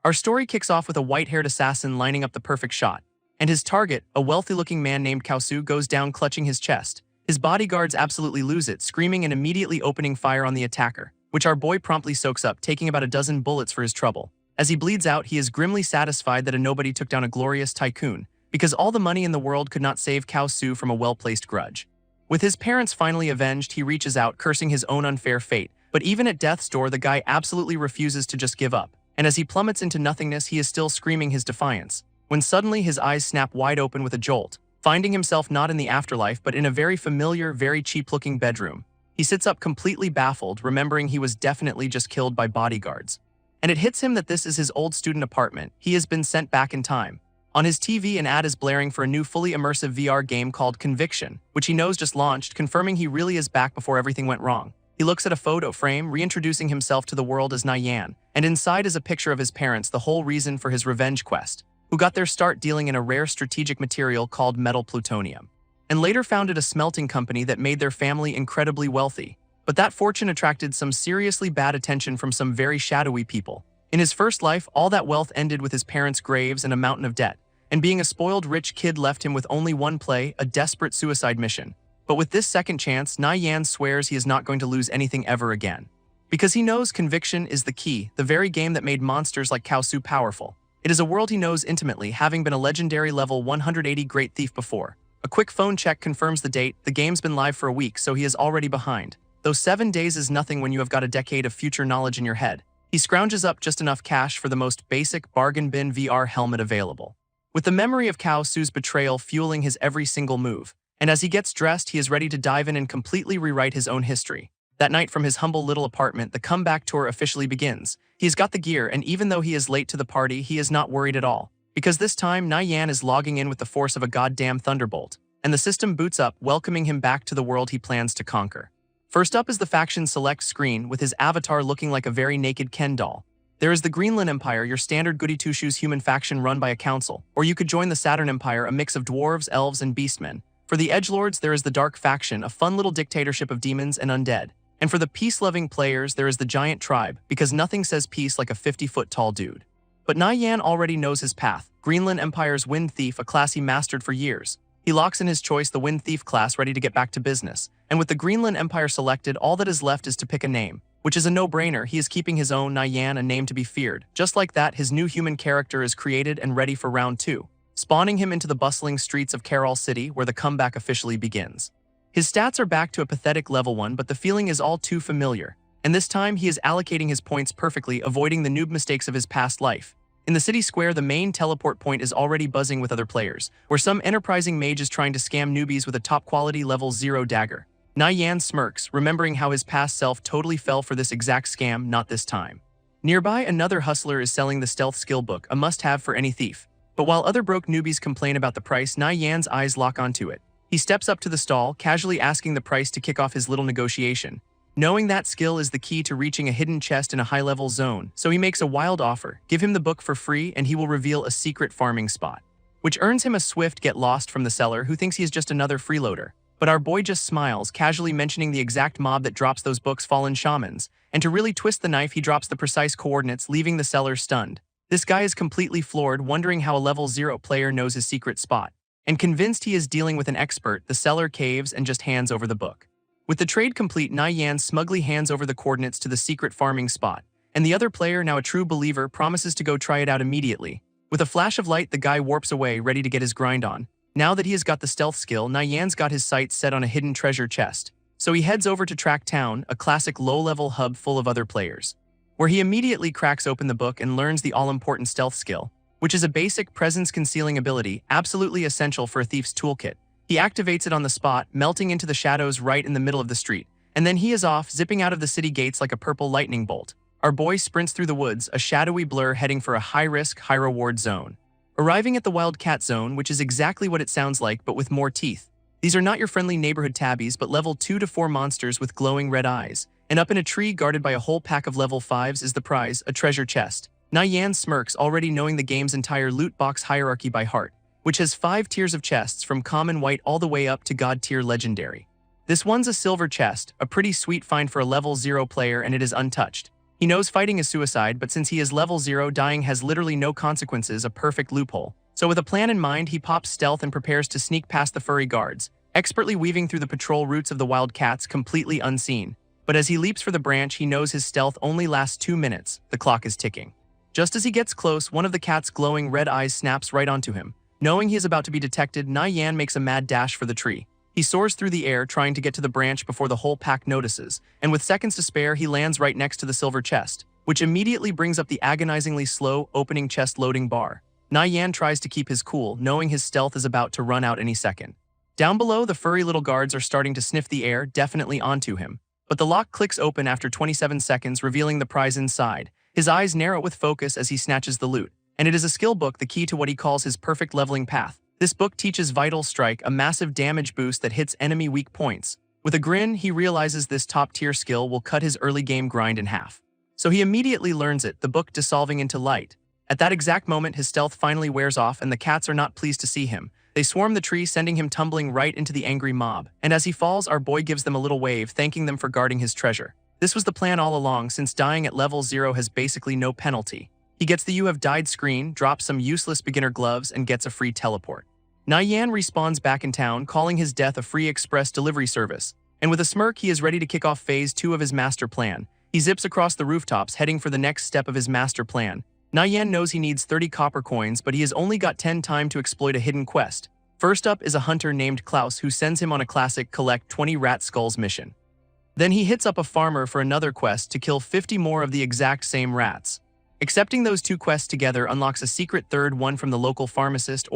Our story kicks off with a white-haired assassin lining up the perfect shot, and his target, a wealthy-looking man named Kaosu, goes down clutching his chest. His bodyguards absolutely lose it, screaming and immediately opening fire on the attacker, which our boy promptly soaks up, taking about a dozen bullets for his trouble. As he bleeds out, he is grimly satisfied that a nobody took down a glorious tycoon, because all the money in the world could not save Kaosu from a well-placed grudge. With his parents finally avenged, he reaches out, cursing his own unfair fate, but even at death's door, the guy absolutely refuses to just give up, and as he plummets into nothingness, he is still screaming his defiance, when suddenly his eyes snap wide open with a jolt, finding himself not in the afterlife but in a very familiar, very cheap-looking bedroom. He sits up completely baffled, remembering he was definitely just killed by bodyguards. And it hits him that this is his old student apartment. He has been sent back in time. On his TV, an ad is blaring for a new fully immersive VR game called Conviction, which he knows just launched, confirming he really is back before everything went wrong. He looks at a photo frame, reintroducing himself to the world as Nyan, and inside is a picture of his parents, the whole reason for his revenge quest, who got their start dealing in a rare strategic material called metal plutonium, and later founded a smelting company that made their family incredibly wealthy. But that fortune attracted some seriously bad attention from some very shadowy people. In his first life, all that wealth ended with his parents' graves and a mountain of debt, and being a spoiled rich kid left him with only one play, a desperate suicide mission. But with this second chance, Nyan swears he is not going to lose anything ever again. Because he knows conviction is the key, the very game that made monsters like Kaosu powerful. It is a world he knows intimately, having been a legendary level 180 great thief before. A quick phone check confirms the date. The game's been live for a week, so he is already behind. Though 7 days is nothing when you have got a decade of future knowledge in your head. He scrounges up just enough cash for the most basic bargain bin VR helmet available, with the memory of Kaosu's betrayal fueling his every single move. And as he gets dressed, he is ready to dive in and completely rewrite his own history. That night from his humble little apartment, the comeback tour officially begins. He's got the gear, and even though he is late to the party, he is not worried at all. Because this time, Nyan is logging in with the force of a goddamn thunderbolt, and the system boots up, welcoming him back to the world he plans to conquer. First up is the faction select screen, with his avatar looking like a very naked Ken doll. There is the Greenland Empire, your standard goody two-shoes human faction run by a council, or you could join the Saturn Empire, a mix of dwarves, elves, and beastmen. For the edgelords, there is the Dark Faction, a fun little dictatorship of demons and undead. And for the peace-loving players, there is the Giant Tribe, because nothing says peace like a 50-foot-tall dude. But Nyan already knows his path. Greenland Empire's Wind Thief, a class he mastered for years. He locks in his choice, the Wind Thief class, ready to get back to business. And with the Greenland Empire selected, all that is left is to pick a name, which is a no-brainer. He is keeping his own, Nyan, a name to be feared. Just like that, his new human character is created and ready for round 2. Spawning him into the bustling streets of Carol City, where the comeback officially begins. His stats are back to a pathetic level 1, but the feeling is all too familiar, and this time he is allocating his points perfectly, avoiding the noob mistakes of his past life. In the city square, the main teleport point is already buzzing with other players, where some enterprising mage is trying to scam newbies with a top-quality level 0 dagger. Nyan smirks, remembering how his past self totally fell for this exact scam, not this time. Nearby, another hustler is selling the stealth skill book, a must-have for any thief. But while other broke newbies complain about the price, Nyan's eyes lock onto it. He steps up to the stall, casually asking the price to kick off his little negotiation. Knowing that skill is the key to reaching a hidden chest in a high-level zone, so he makes a wild offer. Give him the book for free and he will reveal a secret farming spot, which earns him a swift get lost from the seller, who thinks he is just another freeloader. But our boy just smiles, casually mentioning the exact mob that drops those books, fallen shamans, and to really twist the knife, he drops the precise coordinates, leaving the seller stunned. This guy is completely floored, wondering how a level 0 player knows his secret spot. And convinced he is dealing with an expert, the seller caves and just hands over the book. With the trade complete, Nyan smugly hands over the coordinates to the secret farming spot, and the other player, now a true believer, promises to go try it out immediately. With a flash of light, the guy warps away, ready to get his grind on. Now that he has got the stealth skill, Nyan's got his sights set on a hidden treasure chest. So he heads over to Track Town, a classic low-level hub full of other players, where he immediately cracks open the book and learns the all-important stealth skill, which is a basic presence-concealing ability, absolutely essential for a thief's toolkit. He activates it on the spot, melting into the shadows right in the middle of the street, and then he is off, zipping out of the city gates like a purple lightning bolt. Our boy sprints through the woods, a shadowy blur heading for a high-risk, high-reward zone. Arriving at the Wildcat Zone, which is exactly what it sounds like, but with more teeth. These are not your friendly neighborhood tabbies, but level 2 to 4 monsters with glowing red eyes. And up in a tree guarded by a whole pack of level 5s is the prize, a treasure chest. Nyan smirks, already knowing the game's entire loot box hierarchy by heart, which has 5 tiers of chests from common white all the way up to god tier legendary. This one's a silver chest, a pretty sweet find for a level 0 player, and it is untouched. He knows fighting is suicide, but since he is level 0, dying has literally no consequences, a perfect loophole. So with a plan in mind, he pops stealth and prepares to sneak past the furry guards, expertly weaving through the patrol routes of the wild cats completely unseen. But as he leaps for the branch, he knows his stealth only lasts 2 minutes. The clock is ticking. Just as he gets close, one of the cat's glowing red eyes snaps right onto him. Knowing he is about to be detected, Na Yan makes a mad dash for the tree. He soars through the air, trying to get to the branch before the whole pack notices, and with seconds to spare, he lands right next to the silver chest, which immediately brings up the agonizingly slow opening chest loading bar. Na Yan tries to keep his cool, knowing his stealth is about to run out any second. Down below, the furry little guards are starting to sniff the air, definitely onto him. But the lock clicks open after 27 seconds, revealing the prize inside. His eyes narrow with focus as he snatches the loot. And it is a skill book, the key to what he calls his perfect leveling path. This book teaches Vital Strike, a massive damage boost that hits enemy weak points. With a grin, he realizes this top-tier skill will cut his early game grind in half. So he immediately learns it, the book dissolving into light. At that exact moment, his stealth finally wears off and the cats are not pleased to see him. They swarm the tree, sending him tumbling right into the angry mob. And as he falls, our boy gives them a little wave, thanking them for guarding his treasure. This was the plan all along, since dying at level 0 has basically no penalty. He gets the "you have died" screen, drops some useless beginner gloves, and gets a free teleport. Na Yan respawns back in town, calling his death a free express delivery service. And with a smirk, he is ready to kick off phase 2 of his master plan. He zips across the rooftops, heading for the next step of his master plan. Na Yan knows he needs 30 copper coins, but he has only got 10 time to exploit a hidden quest. First up is a hunter named Klaus, who sends him on a classic collect 20 rat skulls mission. Then he hits up a farmer for another quest to kill 50 more of the exact same rats. Accepting those 2 quests together unlocks a secret third one from the local pharmacist,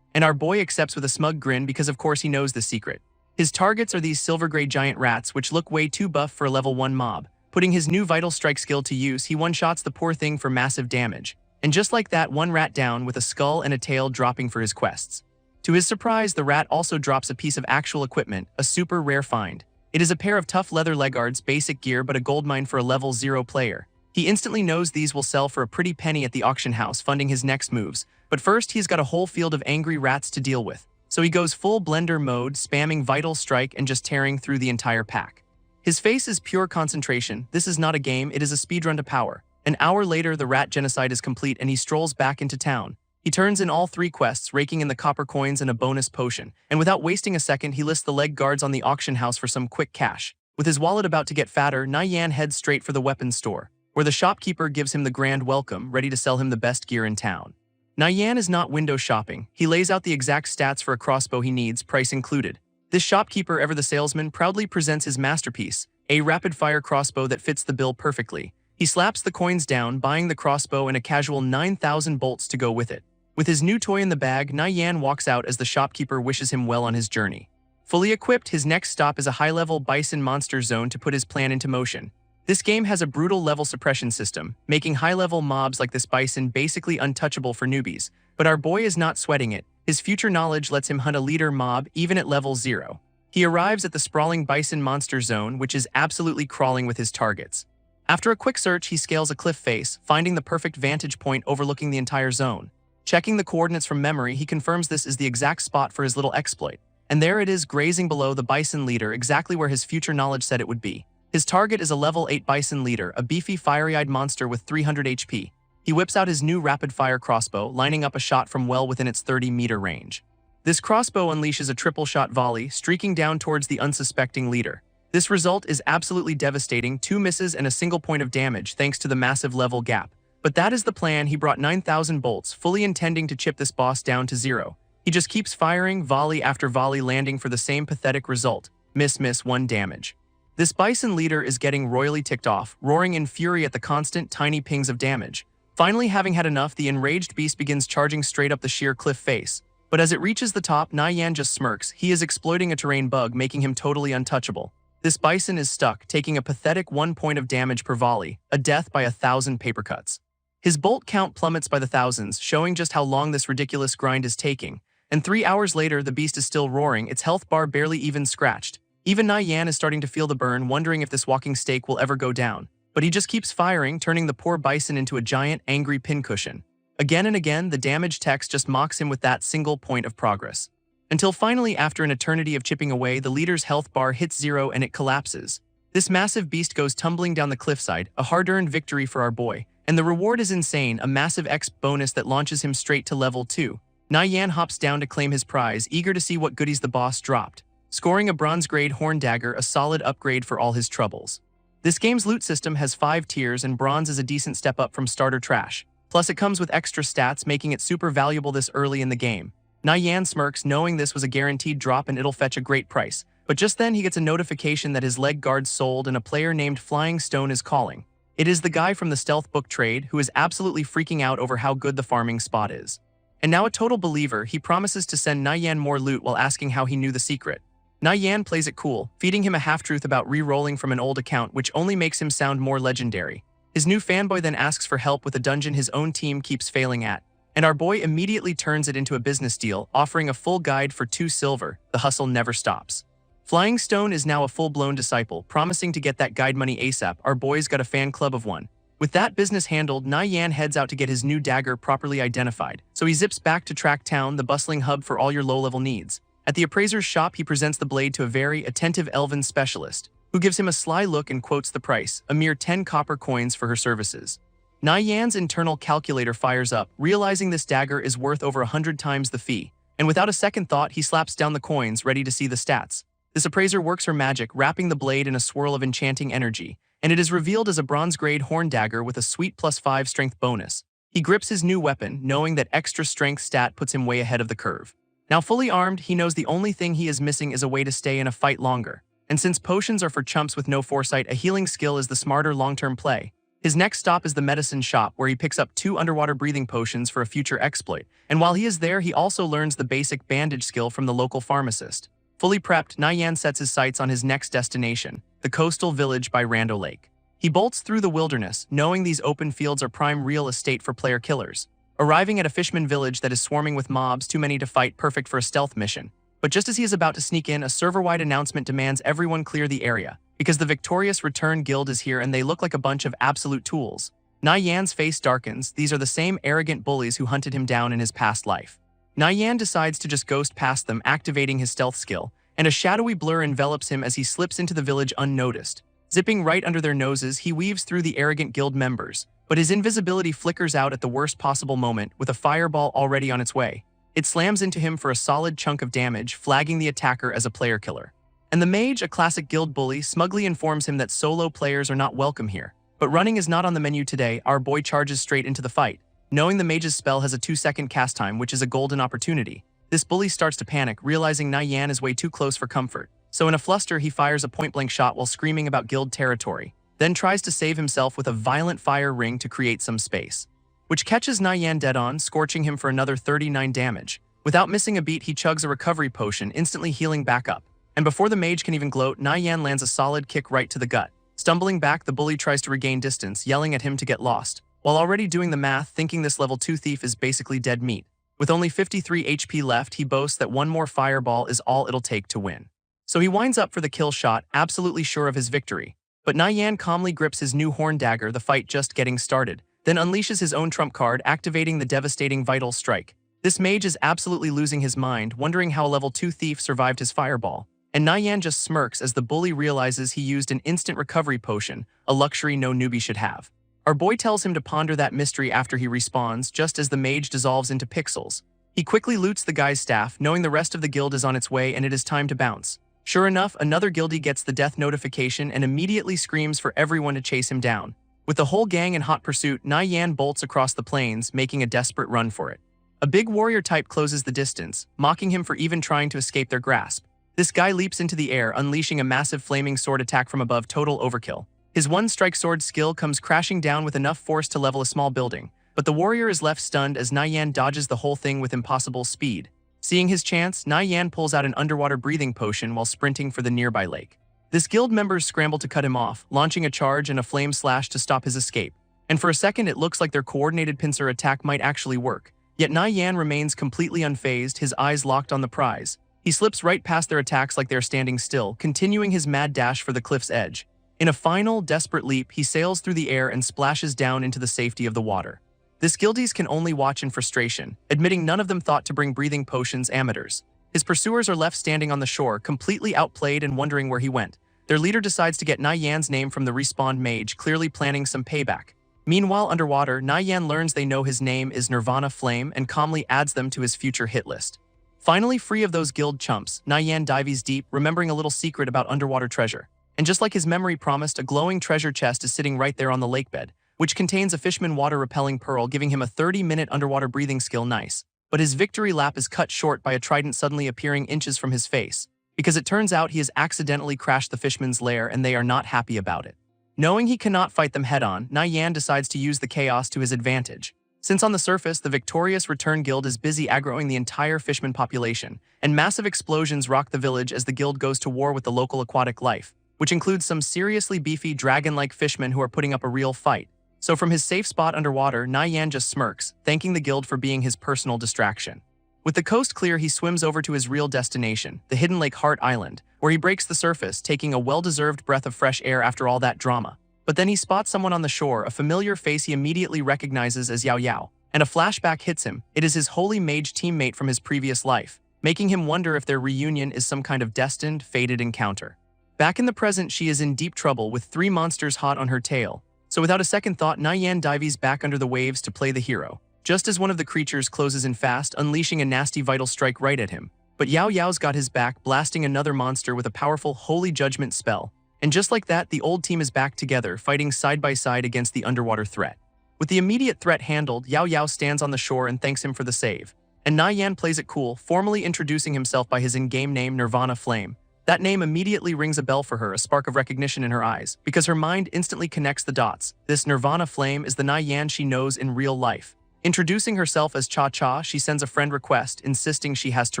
and our boy accepts with a smug grin because of course he knows the secret. His targets are these silver-gray giant rats, which look way too buff for a level 1 mob. Putting his new Vital Strike skill to use, he one-shots the poor thing for massive damage. And just like that, one rat down, with a skull and a tail dropping for his quests. To his surprise, the rat also drops a piece of actual equipment, a super rare find. It is a pair of tough leather legguards, basic gear, but a goldmine for a level 0 player. He instantly knows these will sell for a pretty penny at the auction house, funding his next moves. But first, he's got a whole field of angry rats to deal with. So he goes full blender mode, spamming Vital Strike and just tearing through the entire pack. His face is pure concentration. This is not a game, it is a speedrun to power. An hour later, the rat genocide is complete and he strolls back into town. He turns in all 3 quests, raking in the copper coins and a bonus potion. And without wasting a second, he lists the leg guards on the auction house for some quick cash. With his wallet about to get fatter, Na Yan heads straight for the weapons store, where the shopkeeper gives him the grand welcome, ready to sell him the best gear in town. Na Yan is not window shopping. He lays out the exact stats for a crossbow he needs, price included. This shopkeeper, ever the salesman, proudly presents his masterpiece, a rapid-fire crossbow that fits the bill perfectly. He slaps the coins down, buying the crossbow and a casual 9,000 bolts to go with it. With his new toy in the bag, Na Yan walks out as the shopkeeper wishes him well on his journey. Fully equipped, his next stop is a high-level bison monster zone to put his plan into motion. This game has a brutal level suppression system, making high-level mobs like this bison basically untouchable for newbies. But our boy is not sweating it. His future knowledge lets him hunt a leader mob even at level 0. He arrives at the sprawling bison monster zone, which is absolutely crawling with his targets. After a quick search, he scales a cliff face, finding the perfect vantage point overlooking the entire zone. Checking the coordinates from memory, he confirms this is the exact spot for his little exploit. And there it is, grazing below the bison leader, exactly where his future knowledge said it would be. His target is a level 8 bison leader, a beefy, fiery-eyed monster with 300 HP. He whips out his new rapid-fire crossbow, lining up a shot from well within its 30-meter range. This crossbow unleashes a triple-shot volley, streaking down towards the unsuspecting leader. This result is absolutely devastating, 2 misses and a single point of damage thanks to the massive level gap. But that is the plan. He brought 9,000 bolts, fully intending to chip this boss down to 0. He just keeps firing, volley after volley, landing for the same pathetic result. Miss, 1 damage. This bison leader is getting royally ticked off, roaring in fury at the constant tiny pings of damage. Finally, having had enough, the enraged beast begins charging straight up the sheer cliff face. But as it reaches the top, Na Yan just smirks. He is exploiting a terrain bug, making him totally untouchable. This bison is stuck, taking a pathetic 1 point of damage per volley, a death by 1,000 paper cuts. His bolt count plummets by the thousands, showing just how long this ridiculous grind is taking. And 3 hours later, the beast is still roaring, its health bar barely even scratched. Even Na Yan is starting to feel the burn, wondering if this walking stake will ever go down. But he just keeps firing, turning the poor bison into a giant, angry pincushion. Again and again, the damage text just mocks him with that single point of progress. Until finally, after an eternity of chipping away, the leader's health bar hits 0 and it collapses. This massive beast goes tumbling down the cliffside, a hard-earned victory for our boy. And the reward is insane, a massive X bonus that launches him straight to level 2. Yan hops down to claim his prize, eager to see what goodies the boss dropped. Scoring a bronze-grade horn dagger, a solid upgrade for all his troubles. This game's loot system has 5 tiers, and bronze is a decent step up from starter trash. Plus it comes with extra stats, making it super valuable this early in the game. Yan smirks, knowing this was a guaranteed drop and it'll fetch a great price. But just then he gets a notification that his leg guard's sold and a player named Flying Stone is calling. It is the guy from the stealth book trade who is absolutely freaking out over how good the farming spot is. And now a total believer, he promises to send Yan more loot while asking how he knew the secret. Yan plays it cool, feeding him a half-truth about re-rolling from an old account, which only makes him sound more legendary. His new fanboy then asks for help with a dungeon his own team keeps failing at. And our boy immediately turns it into a business deal, offering a full guide for 2 silver. The hustle never stops. Flying Stone is now a full-blown disciple, promising to get that guide money ASAP. Our boy's got a fan club of one. With that business handled, Yan heads out to get his new dagger properly identified. So he zips back to Track Town, the bustling hub for all your low-level needs. At the appraiser's shop, he presents the blade to a very attentive elven specialist, who gives him a sly look and quotes the price, a mere 10 copper coins for her services. Yan's internal calculator fires up, realizing this dagger is worth over 100 times the fee. And without a second thought, he slaps down the coins, ready to see the stats. This appraiser works her magic, wrapping the blade in a swirl of enchanting energy, and it is revealed as a bronze-grade horn dagger with a sweet +5 strength bonus. He grips his new weapon, knowing that extra strength stat puts him way ahead of the curve. Now fully armed, he knows the only thing he is missing is a way to stay in a fight longer. And since potions are for chumps with no foresight, a healing skill is the smarter long-term play. His next stop is the medicine shop, where he picks up 2 underwater breathing potions for a future exploit. And while he is there, he also learns the basic bandage skill from the local pharmacist. Fully prepped, Yan sets his sights on his next destination, the coastal village by Rando Lake. He bolts through the wilderness, knowing these open fields are prime real estate for player killers. Arriving at a fisherman village that is swarming with mobs, too many to fight, perfect for a stealth mission. But just as he is about to sneak in, a server-wide announcement demands everyone clear the area, because the victorious Return Guild is here and they look like a bunch of absolute tools. Yan's face darkens. These are the same arrogant bullies who hunted him down in his past life. Yan decides to just ghost past them, activating his stealth skill, and a shadowy blur envelops him as he slips into the village unnoticed. Zipping right under their noses, he weaves through the arrogant guild members, but his invisibility flickers out at the worst possible moment, with a fireball already on its way. It slams into him for a solid chunk of damage, flagging the attacker as a player killer. And the mage, a classic guild bully, smugly informs him that solo players are not welcome here. But running is not on the menu today. Our boy charges straight into the fight. Knowing the mage's spell has a 2-second cast time, which is a golden opportunity, this bully starts to panic, realizing Yan is way too close for comfort. So in a fluster, he fires a point-blank shot while screaming about guild territory, then tries to save himself with a violent fire ring to create some space, which catches Yan dead on, scorching him for another 39 damage. Without missing a beat, he chugs a recovery potion, instantly healing back up. And before the mage can even gloat, Yan lands a solid kick right to the gut. Stumbling back, the bully tries to regain distance, yelling at him to get lost, while already doing the math, thinking this level 2 thief is basically dead meat. With only 53 HP left, he boasts that one more fireball is all it'll take to win. So he winds up for the kill shot, absolutely sure of his victory. But Yan calmly grips his new horn dagger, the fight just getting started, then unleashes his own trump card, activating the devastating Vital Strike. This mage is absolutely losing his mind, wondering how a level 2 thief survived his fireball. And Yan just smirks as the bully realizes he used an instant recovery potion, a luxury no newbie should have. Our boy tells him to ponder that mystery after he respawns, just as the mage dissolves into pixels. He quickly loots the guy's staff, knowing the rest of the guild is on its way and it is time to bounce. Sure enough, another guildie gets the death notification and immediately screams for everyone to chase him down. With the whole gang in hot pursuit, Yan bolts across the plains, making a desperate run for it. A big warrior type closes the distance, mocking him for even trying to escape their grasp. This guy leaps into the air, unleashing a massive flaming sword attack from above, total overkill. His one-strike sword skill comes crashing down with enough force to level a small building, but the warrior is left stunned as Yan dodges the whole thing with impossible speed. Seeing his chance, Yan pulls out an underwater breathing potion while sprinting for the nearby lake. This guild members scramble to cut him off, launching a charge and a flame slash to stop his escape. And for a second it looks like their coordinated pincer attack might actually work. Yet Yan remains completely unfazed, his eyes locked on the prize. He slips right past their attacks like they're standing still, continuing his mad dash for the cliff's edge. In a final, desperate leap, he sails through the air and splashes down into the safety of the water. This guildies can only watch in frustration, admitting none of them thought to bring breathing potions, amateurs. His pursuers are left standing on the shore, completely outplayed and wondering where he went. their leader decides to get Na Yan's name from the respawned mage, clearly planning some payback. Meanwhile, underwater, Na Yan learns they know his name is Nirvana Flame and calmly adds them to his future hit list. Finally free of those guild chumps, Na Yan dives deep, remembering a little secret about underwater treasure. And just like his memory promised, a glowing treasure chest is sitting right there on the lakebed, which contains a fishman water-repelling pearl, giving him a 30-minute underwater breathing skill. Nice. But his victory lap is cut short by a trident suddenly appearing inches from his face, because it turns out he has accidentally crashed the fishman's lair and they are not happy about it. Knowing he cannot fight them head-on, Na Yan decides to use the chaos to his advantage. Since on the surface, the victorious Return Guild is busy aggroing the entire fishman population, and massive explosions rock the village as the guild goes to war with the local aquatic life, which includes some seriously beefy dragon-like fishmen who are putting up a real fight. So from his safe spot underwater, Na Yan just smirks, thanking the guild for being his personal distraction. With the coast clear, he swims over to his real destination, the hidden Lake Heart Island, where he breaks the surface, taking a well-deserved breath of fresh air after all that drama. But then he spots someone on the shore, a familiar face he immediately recognizes as Yao Yao, and a flashback hits him. It is his holy mage teammate from his previous life, making him wonder if their reunion is some kind of destined, fated encounter. Back in the present, she is in deep trouble with 3 monsters hot on her tail. So without a second thought, Na Yan dives back under the waves to play the hero, just as one of the creatures closes in fast, unleashing a nasty vital strike right at him. But Yao Yao's got his back, blasting another monster with a powerful Holy Judgment spell. And just like that, the old team is back together, fighting side by side against the underwater threat. With the immediate threat handled, Yao Yao stands on the shore and thanks him for the save. And Na Yan plays it cool, formally introducing himself by his in-game name Nirvana Flame. That name immediately rings a bell for her, a spark of recognition in her eyes, because her mind instantly connects the dots. This Nirvana Flame is the Na Yan she knows in real life. Introducing herself as Cha-Cha, she sends a friend request, insisting she has to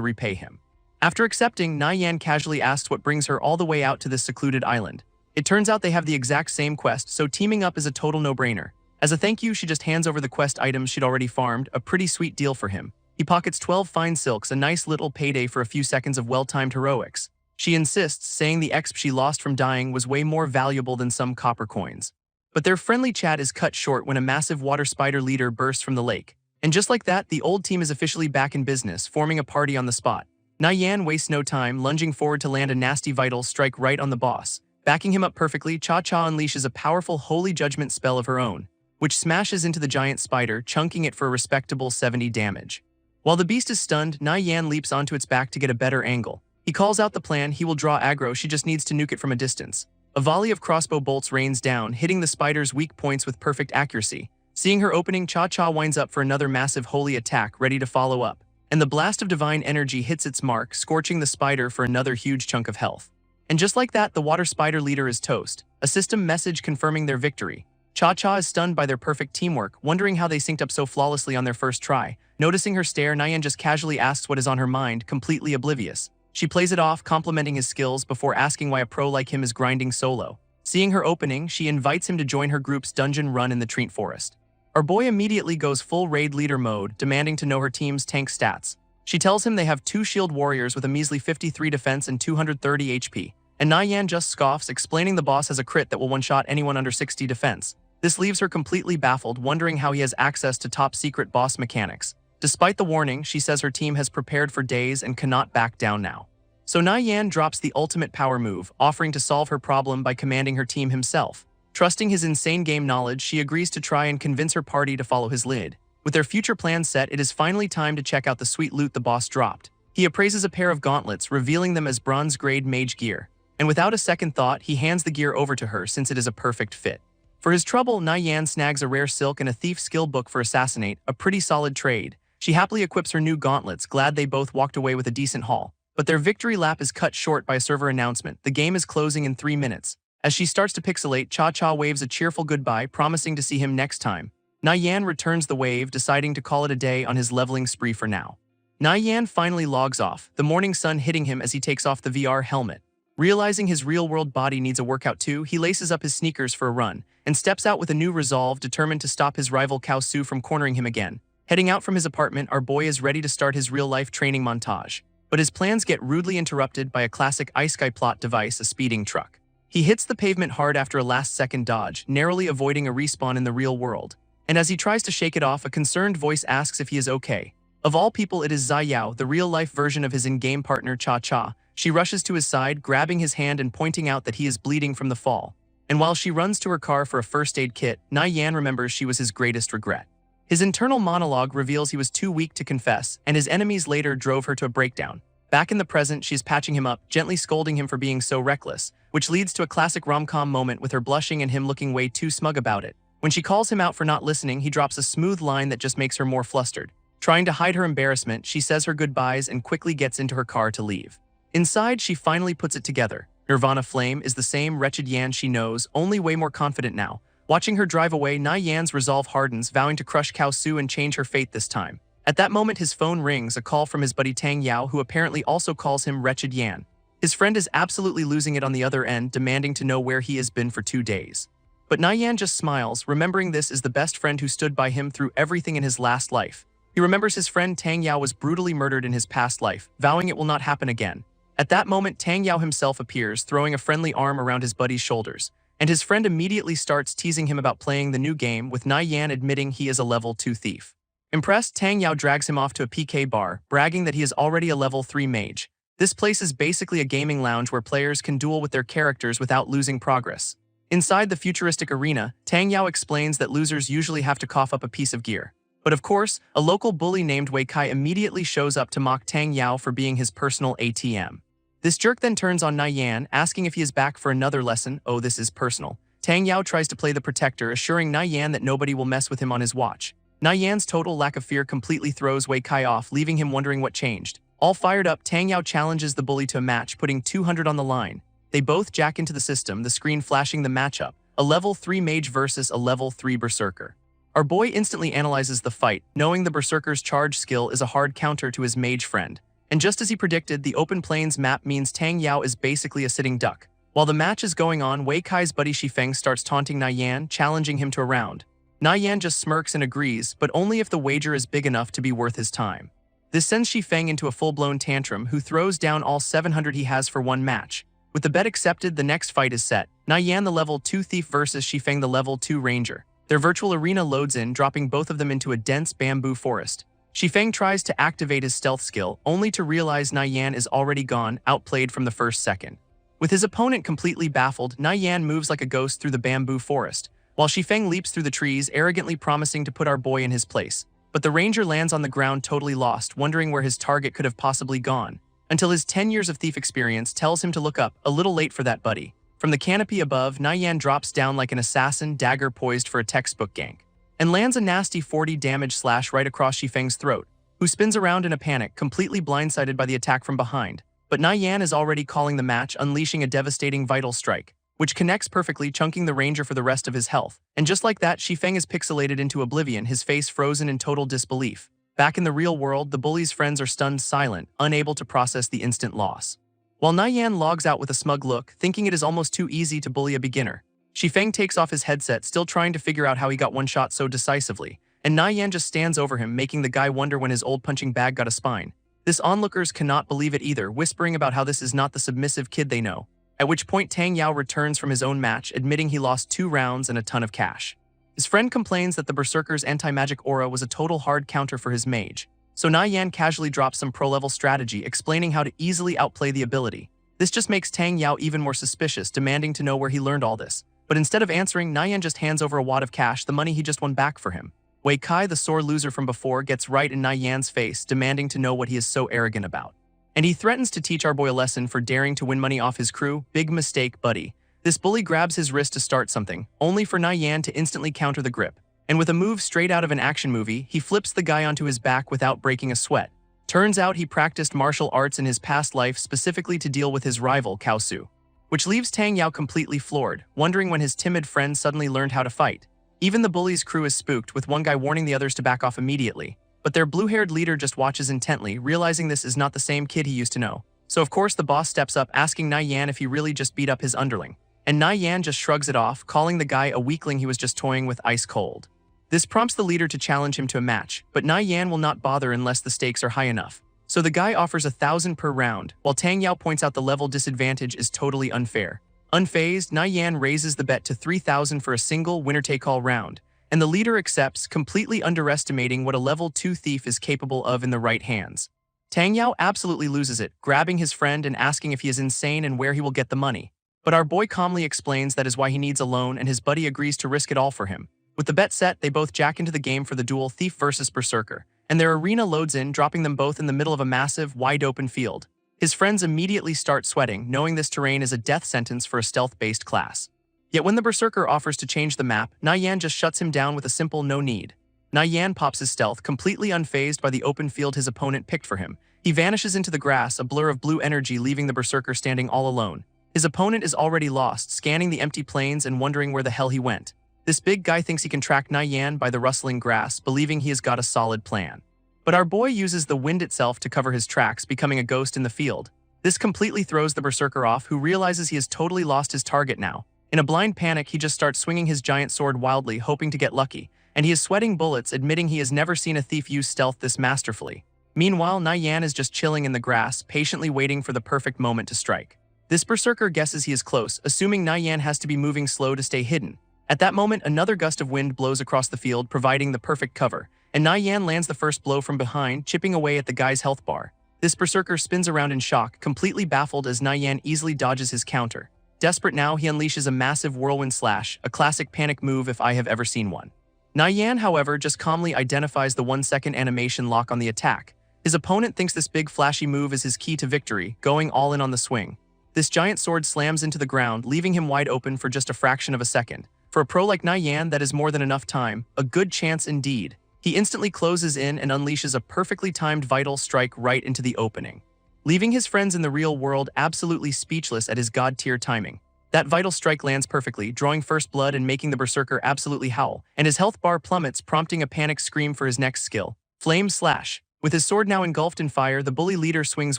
repay him. After accepting, Na Yan casually asks what brings her all the way out to this secluded island. It turns out they have the exact same quest, so teaming up is a total no-brainer. As a thank you, she just hands over the quest items she'd already farmed, a pretty sweet deal for him. He pockets 12 fine silks, a nice little payday for a few seconds of well-timed heroics. She insists, saying the exp she lost from dying was way more valuable than some copper coins. But their friendly chat is cut short when a massive water spider leader bursts from the lake. And just like that, the old team is officially back in business, forming a party on the spot. Na Yan wastes no time, lunging forward to land a nasty vital strike right on the boss. Backing him up perfectly, Cha-Cha unleashes a powerful Holy Judgment spell of her own, which smashes into the giant spider, chunking it for a respectable 70 damage. While the beast is stunned, Na Yan leaps onto its back to get a better angle. He calls out the plan, he will draw aggro, she just needs to nuke it from a distance. A volley of crossbow bolts rains down, hitting the spider's weak points with perfect accuracy. Seeing her opening, Cha-Cha winds up for another massive holy attack, ready to follow up. And the blast of divine energy hits its mark, scorching the spider for another huge chunk of health. And just like that, the water spider leader is toast, a system message confirming their victory. Cha-Cha is stunned by their perfect teamwork, wondering how they synced up so flawlessly on their first try. Noticing her stare, Na Yan just casually asks what is on her mind, completely oblivious. She plays it off, complimenting his skills before asking why a pro like him is grinding solo. Seeing her opening, she invites him to join her group's dungeon run in the Treant Forest. Our boy immediately goes full raid leader mode, demanding to know her team's tank stats. She tells him they have 2 shield warriors with a measly 53 defense and 230 HP. And Na Yan just scoffs, explaining the boss has a crit that will one-shot anyone under 60 defense. This leaves her completely baffled, wondering how he has access to top-secret boss mechanics. Despite the warning, she says her team has prepared for days and cannot back down now. So Na Yan drops the ultimate power move, offering to solve her problem by commanding her team himself. Trusting his insane game knowledge, she agrees to try and convince her party to follow his lead. With their future plans set, it is finally time to check out the sweet loot the boss dropped. He appraises a pair of gauntlets, revealing them as bronze-grade mage gear. And without a second thought, he hands the gear over to her since it is a perfect fit. For his trouble, Na Yan snags a rare silk and a thief skill book for Assassinate, a pretty solid trade. She happily equips her new gauntlets, glad they both walked away with a decent haul. But their victory lap is cut short by a server announcement. The game is closing in 3 minutes. As she starts to pixelate, Cha-Cha waves a cheerful goodbye, promising to see him next time. Na Yan returns the wave, deciding to call it a day on his leveling spree for now. Na Yan finally logs off, the morning sun hitting him as he takes off the VR helmet. Realizing his real-world body needs a workout too, he laces up his sneakers for a run, and steps out with a new resolve, determined to stop his rival Kao-Su from cornering him again. Heading out from his apartment, our boy is ready to start his real-life training montage. But his plans get rudely interrupted by a classic Isekai plot device, a speeding truck. He hits the pavement hard after a last-second dodge, narrowly avoiding a respawn in the real world. And as he tries to shake it off, a concerned voice asks if he is okay. Of all people, it is Zai Yao, the real-life version of his in-game partner Cha-Cha, She rushes to his side, grabbing his hand and pointing out that he is bleeding from the fall. And while she runs to her car for a first aid kit, Na Yan remembers she was his greatest regret. His internal monologue reveals he was too weak to confess, and his enemies later drove her to a breakdown. Back in the present, she's patching him up, gently scolding him for being so reckless, which leads to a classic rom-com moment with her blushing and him looking way too smug about it. When she calls him out for not listening, he drops a smooth line that just makes her more flustered. Trying to hide her embarrassment, she says her goodbyes and quickly gets into her car to leave. Inside, she finally puts it together. Nirvana Flame is the same wretched Yan she knows, only way more confident now. Watching her drive away, Na Yan's resolve hardens, vowing to crush Cao Su and change her fate this time. At that moment, his phone rings, a call from his buddy Tang Yao, who apparently also calls him Wretched Yan. His friend is absolutely losing it on the other end, demanding to know where he has been for 2 days. But Na Yan just smiles, remembering this is the best friend who stood by him through everything in his last life. He remembers his friend Tang Yao was brutally murdered in his past life, vowing it will not happen again. At that moment, Tang Yao himself appears, throwing a friendly arm around his buddy's shoulders, and his friend immediately starts teasing him about playing the new game, with Na Yan admitting he is a level 2 thief. Impressed, Tang Yao drags him off to a PK bar, bragging that he is already a level 3 mage. This place is basically a gaming lounge where players can duel with their characters without losing progress. Inside the futuristic arena, Tang Yao explains that losers usually have to cough up a piece of gear. But of course, a local bully named Wei Kai immediately shows up to mock Tang Yao for being his personal ATM. This jerk then turns on Na Yan, asking if he is back for another lesson. Oh, this is personal. Tang Yao tries to play the protector, assuring Na Yan that nobody will mess with him on his watch. Na Yan's total lack of fear completely throws Wei Kai off, leaving him wondering what changed. All fired up, Tang Yao challenges the bully to a match, putting 200 on the line. They both jack into the system, the screen flashing the matchup, a level 3 mage versus a level 3 berserker. Our boy instantly analyzes the fight, knowing the berserker's charge skill is a hard counter to his mage friend. And just as he predicted, the open plains map means Tang Yao is basically a sitting duck. While the match is going on, Wei Kai's buddy Shifeng starts taunting Na Yan, challenging him to a round. Na Yan just smirks and agrees, but only if the wager is big enough to be worth his time. This sends Shifeng into a full-blown tantrum, who throws down all 700 he has for one match. With the bet accepted, the next fight is set. Na Yan the level 2 thief versus Shifeng the level 2 ranger. Their virtual arena loads in, dropping both of them into a dense bamboo forest. Shifeng tries to activate his stealth skill, only to realize Na Yan is already gone, outplayed from the first second. With his opponent completely baffled, Na Yan moves like a ghost through the bamboo forest, while Shifeng leaps through the trees, arrogantly promising to put our boy in his place. But the ranger lands on the ground totally lost, wondering where his target could have possibly gone, until his 10 years of thief experience tells him to look up, a little late for that buddy. From the canopy above, Na Yan drops down like an assassin, dagger poised for a textbook gank, and lands a nasty 40 damage slash right across Shifeng's throat, who spins around in a panic, completely blindsided by the attack from behind. But Na Yan is already calling the match, unleashing a devastating vital strike, which connects perfectly, chunking the ranger for the rest of his health. And just like that, Shifeng is pixelated into oblivion, his face frozen in total disbelief. Back in the real world, the bully's friends are stunned silent, unable to process the instant loss. While Na Yan logs out with a smug look, thinking it is almost too easy to bully a beginner, Shifeng takes off his headset, still trying to figure out how he got one shot so decisively, and Na Yan just stands over him, making the guy wonder when his old punching bag got a spine. This onlookers cannot believe it either, whispering about how this is not the submissive kid they know. At which point Tang Yao returns from his own match, admitting he lost 2 rounds and a ton of cash. His friend complains that the berserker's anti-magic aura was a total hard counter for his mage, so Na Yan casually drops some pro-level strategy, explaining how to easily outplay the ability. This just makes Tang Yao even more suspicious, demanding to know where he learned all this. But instead of answering, Na Yan just hands over a wad of cash, the money he just won back for him. Wei Kai, the sore loser from before, gets right in Na Yan's face, demanding to know what he is so arrogant about. And he threatens to teach our boy a lesson for daring to win money off his crew. Big mistake, buddy. This bully grabs his wrist to start something, only for Na Yan to instantly counter the grip. And with a move straight out of an action movie, he flips the guy onto his back without breaking a sweat. Turns out he practiced martial arts in his past life specifically to deal with his rival, Cao Su. Which leaves Tang Yao completely floored, wondering when his timid friend suddenly learned how to fight. Even the bully's crew is spooked, with one guy warning the others to back off immediately. But their blue-haired leader just watches intently, realizing this is not the same kid he used to know. So of course the boss steps up, asking Na Yan if he really just beat up his underling. And Na Yan just shrugs it off, calling the guy a weakling he was just toying with ice cold. This prompts the leader to challenge him to a match, but Na Yan will not bother unless the stakes are high enough. So the guy offers 1,000 per round, while Tang Yao points out the level disadvantage is totally unfair. Unfazed, Na Yan raises the bet to 3,000 for a single winner-take-all round, and the leader accepts, completely underestimating what a level 2 thief is capable of in the right hands. Tang Yao absolutely loses it, grabbing his friend and asking if he is insane and where he will get the money. But our boy calmly explains that is why he needs a loan, and his buddy agrees to risk it all for him. With the bet set, they both jack into the game for the duel Thief versus Berserker, and their arena loads in, dropping them both in the middle of a massive, wide-open field. His friends immediately start sweating, knowing this terrain is a death sentence for a stealth-based class. Yet when the Berserker offers to change the map, Na Yan just shuts him down with a simple no need. Na Yan pops his stealth, completely unfazed by the open field his opponent picked for him. He vanishes into the grass, a blur of blue energy, leaving the Berserker standing all alone. His opponent is already lost, scanning the empty plains and wondering where the hell he went. This big guy thinks he can track Na Yan by the rustling grass, believing he has got a solid plan. But our boy uses the wind itself to cover his tracks, becoming a ghost in the field. This completely throws the Berserker off, who realizes he has totally lost his target now. In a blind panic, he just starts swinging his giant sword wildly, hoping to get lucky, and he is sweating bullets, admitting he has never seen a thief use stealth this masterfully. Meanwhile, Na Yan is just chilling in the grass, patiently waiting for the perfect moment to strike. This Berserker guesses he is close, assuming Na Yan has to be moving slow to stay hidden. At that moment, another gust of wind blows across the field, providing the perfect cover, and Na Yan lands the first blow from behind, chipping away at the guy's health bar. This Berserker spins around in shock, completely baffled as Na Yan easily dodges his counter. Desperate now, he unleashes a massive whirlwind slash, a classic panic move if I have ever seen one. Na Yan, however, just calmly identifies the 1-second animation lock on the attack. His opponent thinks this big flashy move is his key to victory, going all in on the swing. This giant sword slams into the ground, leaving him wide open for just a fraction of a second. For a pro like Na Yan, that is more than enough time, a good chance indeed. He instantly closes in and unleashes a perfectly timed vital strike right into the opening, leaving his friends in the real world absolutely speechless at his god-tier timing. That vital strike lands perfectly, drawing first blood and making the Berserker absolutely howl, and his health bar plummets, prompting a panic scream for his next skill, Flame Slash. With his sword now engulfed in fire, the bully leader swings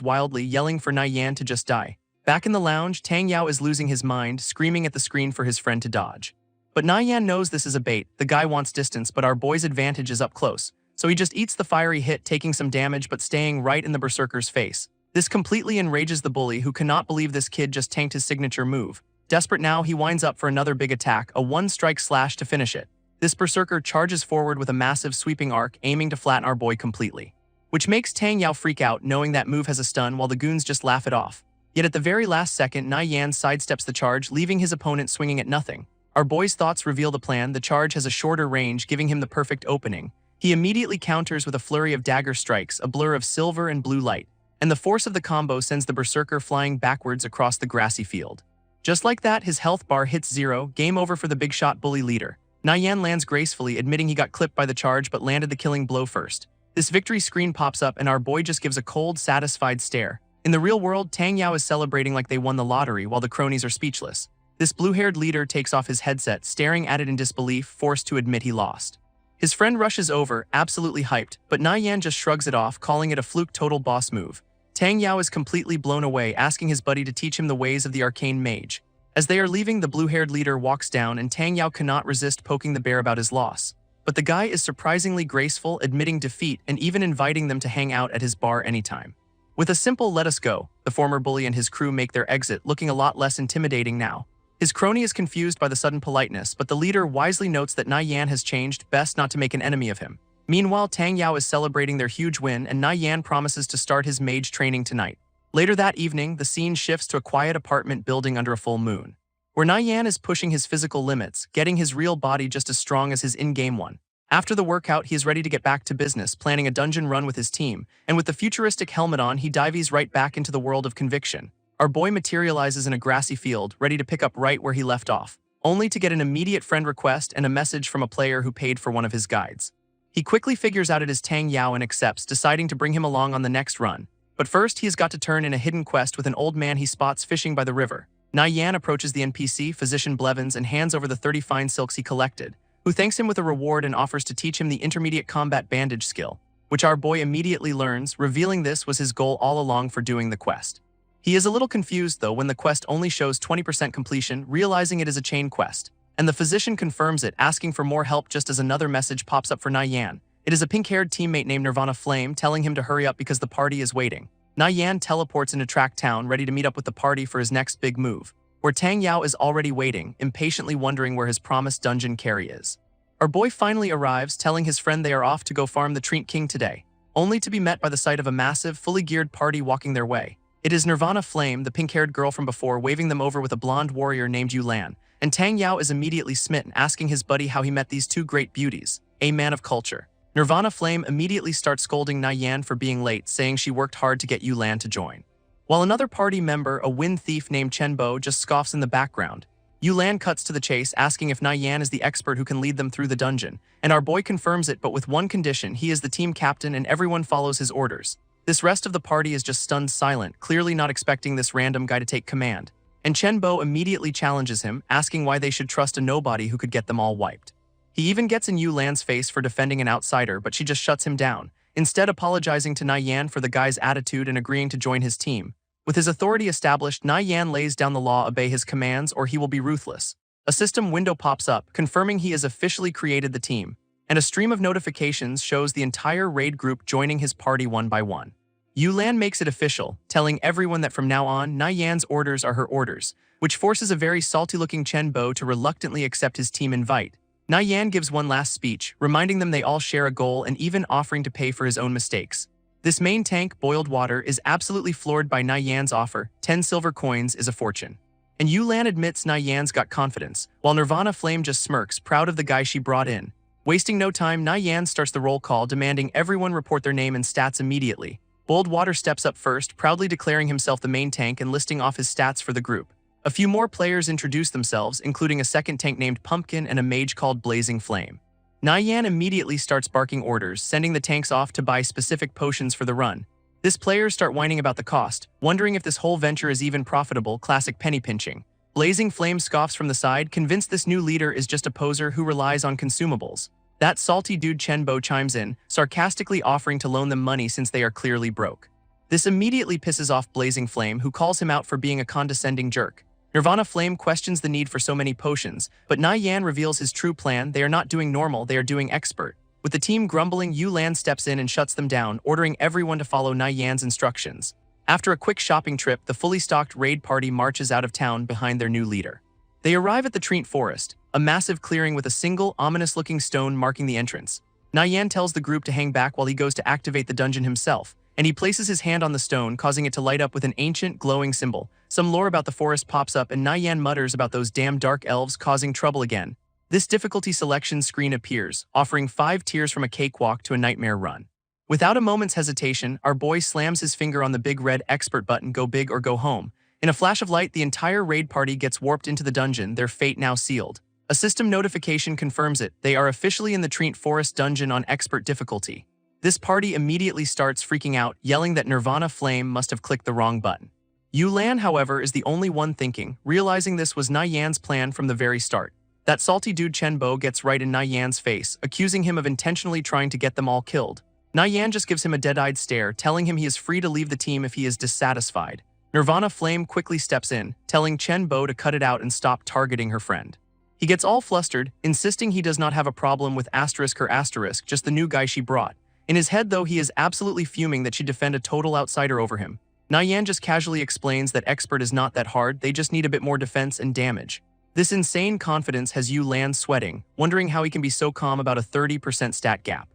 wildly, yelling for Na Yan to just die. Back in the lounge, Tang Yao is losing his mind, screaming at the screen for his friend to dodge. But Na Yan knows this is a bait. The guy wants distance, but our boy's advantage is up close, so he just eats the fiery hit, taking some damage but staying right in the Berserker's face. This completely enrages the bully, who cannot believe this kid just tanked his signature move. Desperate now, he winds up for another big attack, a one-strike slash to finish it. This Berserker charges forward with a massive sweeping arc, aiming to flatten our boy completely, which makes Tang Yao freak out, knowing that move has a stun, while the goons just laugh it off. Yet at the very last second, Na Yan sidesteps the charge, leaving his opponent swinging at nothing. Our boy's thoughts reveal the plan. The charge has a shorter range, giving him the perfect opening. He immediately counters with a flurry of dagger strikes, a blur of silver and blue light, and the force of the combo sends the Berserker flying backwards across the grassy field. Just like that, his health bar hits 0, game over for the big shot bully leader. Na Yan lands gracefully, admitting he got clipped by the charge but landed the killing blow first. This victory screen pops up and our boy just gives a cold, satisfied stare. In the real world, Tang Yao is celebrating like they won the lottery while the cronies are speechless. This blue-haired leader takes off his headset, staring at it in disbelief, forced to admit he lost. His friend rushes over, absolutely hyped, but Na Yan just shrugs it off, calling it a fluke total boss move. Tang Yao is completely blown away, asking his buddy to teach him the ways of the arcane mage. As they are leaving, the blue-haired leader walks down and Tang Yao cannot resist poking the bear about his loss. But the guy is surprisingly graceful, admitting defeat and even inviting them to hang out at his bar anytime. With a simple "let us go," the former bully and his crew make their exit, looking a lot less intimidating now. His crony is confused by the sudden politeness, but the leader wisely notes that Na Yan has changed, best not to make an enemy of him. Meanwhile, Tang Yao is celebrating their huge win, and Na Yan promises to start his mage training tonight. Later that evening, the scene shifts to a quiet apartment building under a full moon, where Na Yan is pushing his physical limits, getting his real body just as strong as his in-game one. After the workout, he is ready to get back to business, planning a dungeon run with his team, and with the futuristic helmet on, he dives right back into the world of conviction. Our boy materializes in a grassy field, ready to pick up right where he left off, only to get an immediate friend request and a message from a player who paid for one of his guides. He quickly figures out it is Tang Yao and accepts, deciding to bring him along on the next run. But first, he has got to turn in a hidden quest with an old man he spots fishing by the river. Na Yan approaches the NPC, Physician Blevins, and hands over the 30 fine silks he collected, who thanks him with a reward and offers to teach him the intermediate combat bandage skill, which our boy immediately learns, revealing this was his goal all along for doing the quest. He is a little confused, though, when the quest only shows 20% completion, realizing it is a chain quest. And the physician confirms it, asking for more help just as another message pops up for Na Yan. It is a pink-haired teammate named Nirvana Flame, telling him to hurry up because the party is waiting. Na Yan teleports into Track Town, ready to meet up with the party for his next big move, where Tang Yao is already waiting, impatiently wondering where his promised dungeon carry is. Our boy finally arrives, telling his friend they are off to go farm the Treant King today, only to be met by the sight of a massive, fully geared party walking their way. It is Nirvana Flame, the pink-haired girl from before, waving them over with a blonde warrior named Yulan, and Tang Yao is immediately smitten, asking his buddy how he met these two great beauties, a man of culture. Nirvana Flame immediately starts scolding Yan for being late, saying she worked hard to get Yulan to join. While another party member, a wind thief named Chenbo, just scoffs in the background, Yulan cuts to the chase, asking if Yan is the expert who can lead them through the dungeon, and our boy confirms it, but with one condition: he is the team captain and everyone follows his orders. This rest of the party is just stunned silent, clearly not expecting this random guy to take command, and Chenbo immediately challenges him, asking why they should trust a nobody who could get them all wiped. He even gets in Yulan's face for defending an outsider, but she just shuts him down, instead apologizing to Yan for the guy's attitude and agreeing to join his team. With his authority established, Yan lays down the law: obey his commands or he will be ruthless. A system window pops up, confirming he has officially created the team, and a stream of notifications shows the entire raid group joining his party one by one. Yulan makes it official, telling everyone that from now on, Yan's orders are her orders, which forces a very salty-looking Chenbo to reluctantly accept his team invite. Yan gives one last speech, reminding them they all share a goal and even offering to pay for his own mistakes. This main tank, Boiled Water, is absolutely floored by Yan's offer. 10 silver coins is a fortune. And Yulan admits Yan's got confidence, while Nirvana Flame just smirks, proud of the guy she brought in. Wasting no time, Yan starts the roll call, demanding everyone report their name and stats immediately. Boiled Water steps up first, proudly declaring himself the main tank and listing off his stats for the group. A few more players introduce themselves, including a second tank named Pumpkin and a mage called Blazing Flame. Yan immediately starts barking orders, sending the tanks off to buy specific potions for the run. This players start whining about the cost, wondering if this whole venture is even profitable. Classic penny pinching. Blazing Flame scoffs from the side, convinced this new leader is just a poser who relies on consumables. That salty dude Chenbo chimes in, sarcastically offering to loan them money since they are clearly broke. This immediately pisses off Blazing Flame, who calls him out for being a condescending jerk. Nirvana Flame questions the need for so many potions, but Yan reveals his true plan: they are not doing normal, they are doing expert. With the team grumbling, Yulan steps in and shuts them down, ordering everyone to follow Yan's instructions. After a quick shopping trip, the fully stocked raid party marches out of town behind their new leader. They arrive at the Treant Forest, a massive clearing with a single, ominous-looking stone marking the entrance. Yan tells the group to hang back while he goes to activate the dungeon himself, and he places his hand on the stone, causing it to light up with an ancient, glowing symbol. Some lore about the forest pops up, and Yan mutters about those damn dark elves causing trouble again. This difficulty selection screen appears, offering 5 tiers from a cakewalk to a nightmare run. Without a moment's hesitation, our boy slams his finger on the big red expert button: go big or go home. In a flash of light, the entire raid party gets warped into the dungeon, their fate now sealed. A system notification confirms it: they are officially in the Treant Forest dungeon on expert difficulty. This party immediately starts freaking out, yelling that Nirvana Flame must have clicked the wrong button. Yulan, however, is the only one thinking, realizing this was Yan's plan from the very start. That salty dude Chenbo gets right in Yan's face, accusing him of intentionally trying to get them all killed. Yan just gives him a dead-eyed stare, telling him he is free to leave the team if he is dissatisfied. Nirvana Flame quickly steps in, telling Chenbo to cut it out and stop targeting her friend. He gets all flustered, insisting he does not have a problem with her asterisk, just the new guy she brought. In his head, though, he is absolutely fuming that she defend a total outsider over him. Yan just casually explains that expert is not that hard, they just need a bit more defense and damage. This insane confidence has Yulan sweating, wondering how he can be so calm about a 30% stat gap.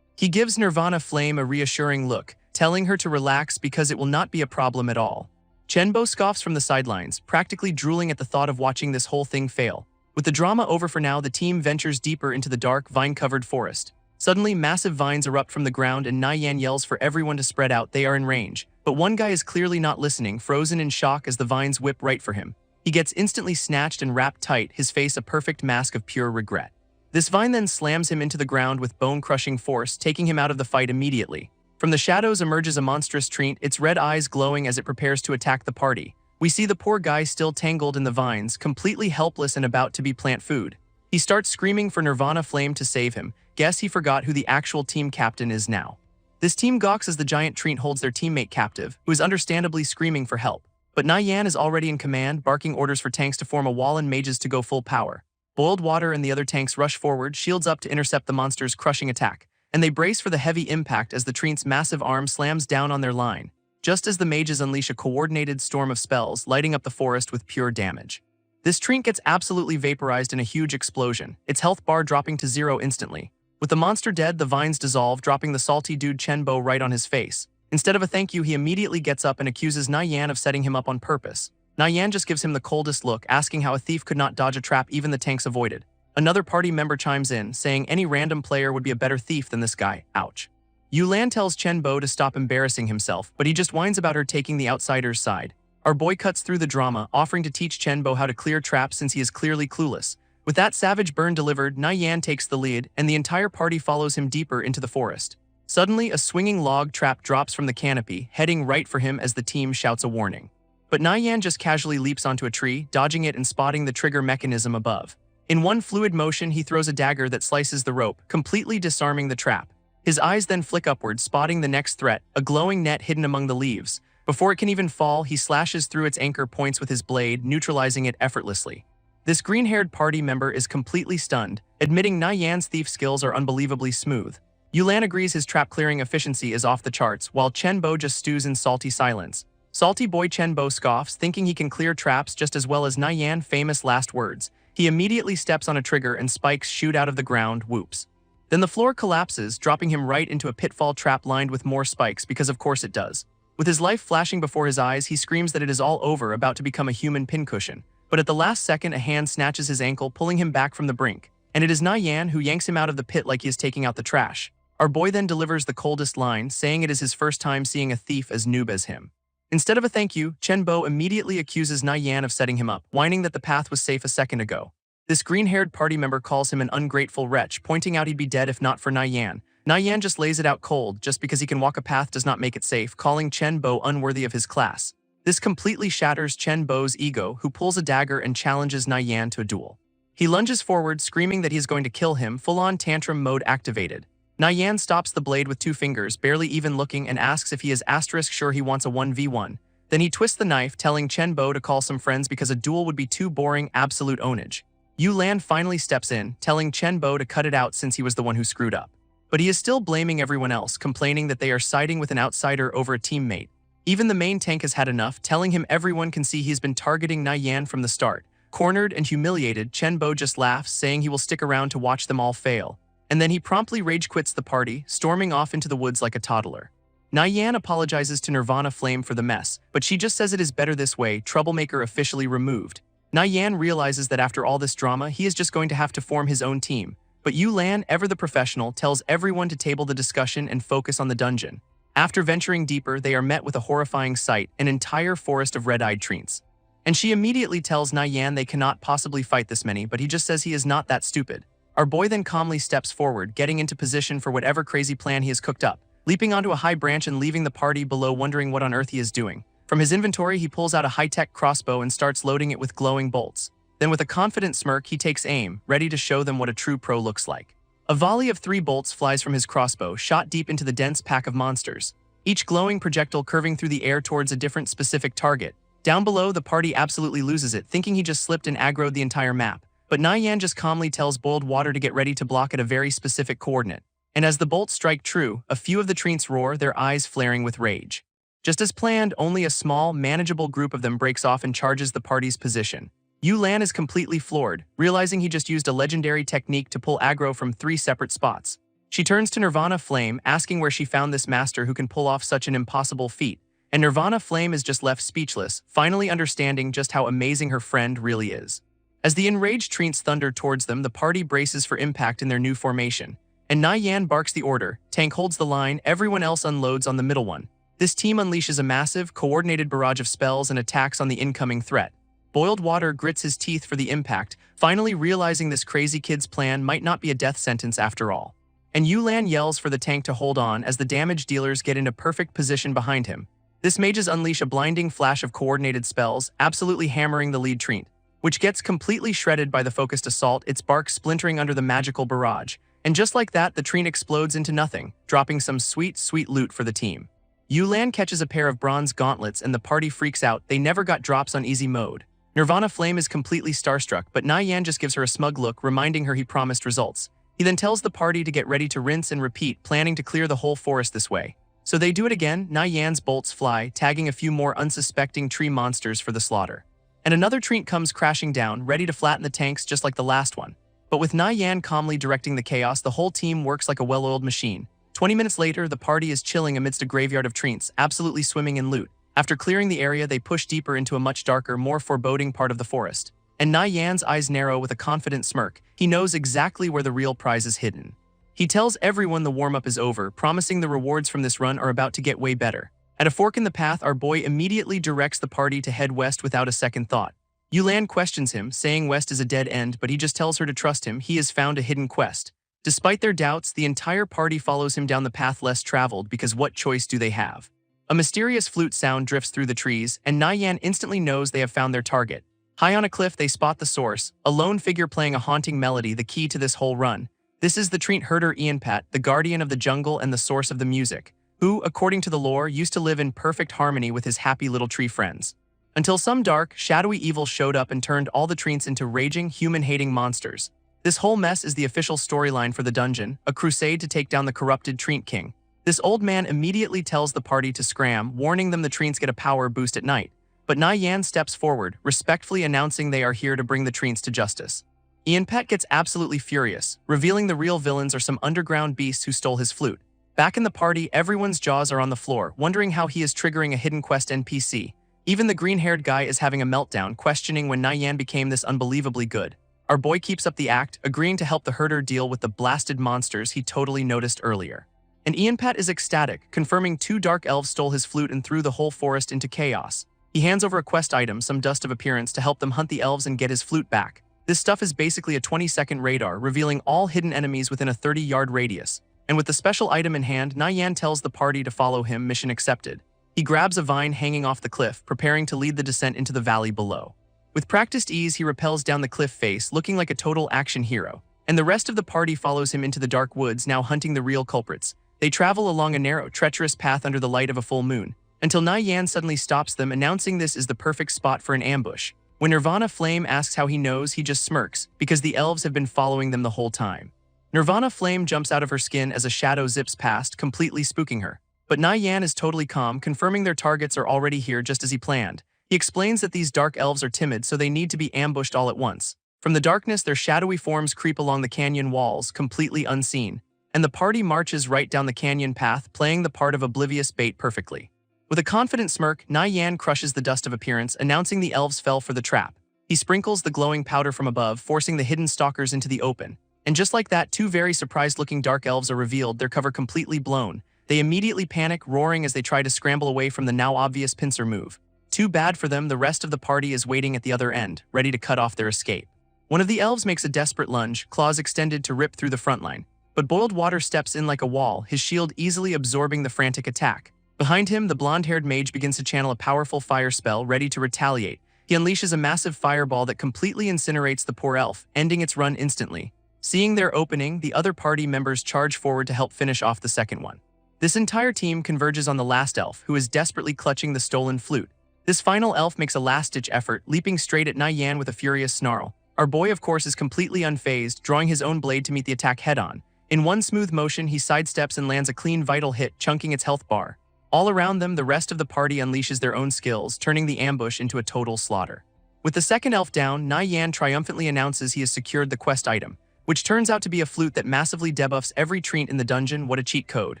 He gives Nirvana Flame a reassuring look, telling her to relax because it will not be a problem at all. Chenbo scoffs from the sidelines, practically drooling at the thought of watching this whole thing fail. With the drama over for now, the team ventures deeper into the dark, vine-covered forest. Suddenly, massive vines erupt from the ground and Yan yells for everyone to spread out. They are in range. But one guy is clearly not listening, frozen in shock as the vines whip right for him. He gets instantly snatched and wrapped tight, his face a perfect mask of pure regret. This vine then slams him into the ground with bone-crushing force, taking him out of the fight immediately. From the shadows emerges a monstrous treant, its red eyes glowing as it prepares to attack the party. We see the poor guy still tangled in the vines, completely helpless and about to be plant food. He starts screaming for Nirvana Flame to save him. Guess he forgot who the actual team captain is now. This team gawks as the giant treant holds their teammate captive, who is understandably screaming for help. But Yan is already in command, barking orders for tanks to form a wall and mages to go full power. Boiled Water and the other tanks rush forward, shields up to intercept the monster's crushing attack, and they brace for the heavy impact as the treant's massive arm slams down on their line, just as the mages unleash a coordinated storm of spells, lighting up the forest with pure damage. This treant gets absolutely vaporized in a huge explosion, its health bar dropping to 0 instantly. With the monster dead, the vines dissolve, dropping the salty dude Chenbo right on his face. Instead of a thank you, he immediately gets up and accuses Nyan of setting him up on purpose. Nyan just gives him the coldest look, asking how a thief could not dodge a trap even the tanks avoided. Another party member chimes in, saying any random player would be a better thief than this guy. Ouch. Yulan tells Chenbo to stop embarrassing himself, but he just whines about her taking the outsider's side. Our boy cuts through the drama, offering to teach Chenbo how to clear traps since he is clearly clueless. With that savage burn delivered, Nyan takes the lead, and the entire party follows him deeper into the forest. Suddenly, a swinging log trap drops from the canopy, heading right for him as the team shouts a warning. But Nyan just casually leaps onto a tree, dodging it and spotting the trigger mechanism above. In one fluid motion, he throws a dagger that slices the rope, completely disarming the trap. His eyes then flick upward, spotting the next threat, a glowing net hidden among the leaves. Before it can even fall, he slashes through its anchor points with his blade, neutralizing it effortlessly. This green-haired party member is completely stunned, admitting Nyan's thief skills are unbelievably smooth. Yulan agrees his trap-clearing efficiency is off the charts, while Chenbo just stews in salty silence. Salty boy Chenbo scoffs, thinking he can clear traps just as well as Nyan's famous last words. He immediately steps on a trigger and spikes shoot out of the ground, whoops. Then the floor collapses, dropping him right into a pitfall trap lined with more spikes, because of course it does. With his life flashing before his eyes, he screams that it is all over, about to become a human pincushion. But at the last second, a hand snatches his ankle, pulling him back from the brink. And it is Nyan who yanks him out of the pit like he is taking out the trash. Our boy then delivers the coldest line, saying it is his first time seeing a thief as noob as him. Instead of a thank you, Chenbo immediately accuses Nyan of setting him up, whining that the path was safe a second ago. This green-haired party member calls him an ungrateful wretch, pointing out he'd be dead if not for Nyan. Nyan just lays it out cold, just because he can walk a path does not make it safe, calling Chenbo unworthy of his class. This completely shatters Chenbo's ego, who pulls a dagger and challenges Nyan to a duel. He lunges forward, screaming that he is going to kill him, full-on tantrum mode activated. Nyan stops the blade with 2 fingers, barely even looking, and asks if he is sure he wants a 1v1. Then he twists the knife, telling Chenbo to call some friends because a duel would be too boring, absolute ownage. Yulan finally steps in, telling Chenbo to cut it out since he was the one who screwed up. But he is still blaming everyone else, complaining that they are siding with an outsider over a teammate. Even the main tank has had enough, telling him everyone can see he's been targeting Nyan from the start. Cornered and humiliated, Chenbo just laughs, saying he will stick around to watch them all fail. And then he promptly rage quits the party, storming off into the woods like a toddler. Nyan apologizes to Nirvana Flame for the mess, but she just says it is better this way, troublemaker officially removed. Nyan realizes that after all this drama, he is just going to have to form his own team. But Yulan, ever the professional, tells everyone to table the discussion and focus on the dungeon. After venturing deeper, they are met with a horrifying sight, an entire forest of red-eyed treants. And she immediately tells Nyan they cannot possibly fight this many, but he just says he is not that stupid. Our boy then calmly steps forward, getting into position for whatever crazy plan he has cooked up, leaping onto a high branch and leaving the party below wondering what on earth he is doing. From his inventory, he pulls out a high-tech crossbow and starts loading it with glowing bolts. Then with a confident smirk, he takes aim, ready to show them what a true pro looks like. A volley of 3 bolts flies from his crossbow, shot deep into the dense pack of monsters, each glowing projectile curving through the air towards a different specific target. Down below, the party absolutely loses it, thinking he just slipped and aggroed the entire map. But Nyan just calmly tells boiled water to get ready to block at a very specific coordinate. And as the bolts strike true, a few of the treants roar, their eyes flaring with rage. Just as planned, only a small, manageable group of them breaks off and charges the party's position. Yulan is completely floored, realizing he just used a legendary technique to pull aggro from 3 separate spots. She turns to Nirvana Flame, asking where she found this master who can pull off such an impossible feat. And Nirvana Flame is just left speechless, finally understanding just how amazing her friend really is. As the enraged treants thunder towards them, the party braces for impact in their new formation. And Nyan barks the order, tank holds the line, everyone else unloads on the middle one. This team unleashes a massive, coordinated barrage of spells and attacks on the incoming threat. Boiled Water grits his teeth for the impact, finally realizing this crazy kid's plan might not be a death sentence after all. And Yulan yells for the tank to hold on as the damage dealers get into perfect position behind him. This mages unleash a blinding flash of coordinated spells, absolutely hammering the lead treant, which gets completely shredded by the focused assault, its bark splintering under the magical barrage. And just like that, the treant explodes into nothing, dropping some sweet, sweet loot for the team. Yulan catches a pair of bronze gauntlets and the party freaks out, they never got drops on easy mode. Nirvana Flame is completely starstruck, but Nyan just gives her a smug look, reminding her he promised results. He then tells the party to get ready to rinse and repeat, planning to clear the whole forest this way. So they do it again, Nyan's bolts fly, tagging a few more unsuspecting tree monsters for the slaughter. And another treant comes crashing down, ready to flatten the tanks just like the last one. But with Na Yan calmly directing the chaos, the whole team works like a well-oiled machine. 20 minutes later, the party is chilling amidst a graveyard of treants, absolutely swimming in loot. After clearing the area, they push deeper into a much darker, more foreboding part of the forest. And Na Yan's eyes narrow with a confident smirk. He knows exactly where the real prize is hidden. He tells everyone the warm-up is over, promising the rewards from this run are about to get way better. At a fork in the path, our boy immediately directs the party to head west without a second thought. Yulan questions him, saying west is a dead end, but he just tells her to trust him. He has found a hidden quest. Despite their doubts, the entire party follows him down the path less traveled because what choice do they have? A mysterious flute sound drifts through the trees, and Na Yan instantly knows they have found their target. High on a cliff, they spot the source, a lone figure playing a haunting melody, the key to this whole run. This is the treant herder Ianpat, the guardian of the jungle and the source of the music, who, according to the lore, used to live in perfect harmony with his happy little tree friends. Until some dark, shadowy evil showed up and turned all the treants into raging, human-hating monsters. This whole mess is the official storyline for the dungeon, a crusade to take down the corrupted treant king. This old man immediately tells the party to scram, warning them the treants get a power boost at night. But Na Yan steps forward, respectfully announcing they are here to bring the treants to justice. Ianpat gets absolutely furious, revealing the real villains are some underground beasts who stole his flute. Back in the party, everyone's jaws are on the floor, wondering how he is triggering a hidden quest NPC. Even the green-haired guy is having a meltdown, questioning when Na Yan became this unbelievably good. Our boy keeps up the act, agreeing to help the herder deal with the blasted monsters he totally noticed earlier. And Ianpat is ecstatic, confirming 2 dark elves stole his flute and threw the whole forest into chaos. He hands over a quest item, some dust of appearance, to help them hunt the elves and get his flute back. This stuff is basically a 20-second radar, revealing all hidden enemies within a 30-yard radius. And with the special item in hand, Na Yan tells the party to follow him, mission accepted. He grabs a vine hanging off the cliff, preparing to lead the descent into the valley below. With practiced ease, he rappels down the cliff face, looking like a total action hero. And the rest of the party follows him into the dark woods, now hunting the real culprits. They travel along a narrow, treacherous path under the light of a full moon, until Na Yan suddenly stops them, announcing this is the perfect spot for an ambush. When Nirvana Flame asks how he knows, he just smirks, because the elves have been following them the whole time. Nirvana Flame jumps out of her skin as a shadow zips past, completely spooking her. But Na Yan is totally calm, confirming their targets are already here just as he planned. He explains that these dark elves are timid, so they need to be ambushed all at once. From the darkness, their shadowy forms creep along the canyon walls, completely unseen. And the party marches right down the canyon path, playing the part of oblivious bait perfectly. With a confident smirk, Na Yan crushes the dust of appearance, announcing the elves fell for the trap. He sprinkles the glowing powder from above, forcing the hidden stalkers into the open. And just like that, 2 very surprised-looking dark elves are revealed, their cover completely blown. They immediately panic, roaring as they try to scramble away from the now obvious pincer move. Too bad for them, the rest of the party is waiting at the other end, ready to cut off their escape. One of the elves makes a desperate lunge, claws extended to rip through the front line. But Boiled Water steps in like a wall, his shield easily absorbing the frantic attack. Behind him, the blonde-haired mage begins to channel a powerful fire spell, ready to retaliate. He unleashes a massive fireball that completely incinerates the poor elf, ending its run instantly. Seeing their opening, the other party members charge forward to help finish off the second one. This entire team converges on the last elf, who is desperately clutching the stolen flute. This final elf makes a last-ditch effort, leaping straight at Na Yan with a furious snarl. Our boy, of course, is completely unfazed, drawing his own blade to meet the attack head-on. In one smooth motion, he sidesteps and lands a clean vital hit, chunking its health bar. All around them, the rest of the party unleashes their own skills, turning the ambush into a total slaughter. With the second elf down, Na Yan triumphantly announces he has secured the quest item, which turns out to be a flute that massively debuffs every treant in the dungeon. What a cheat code.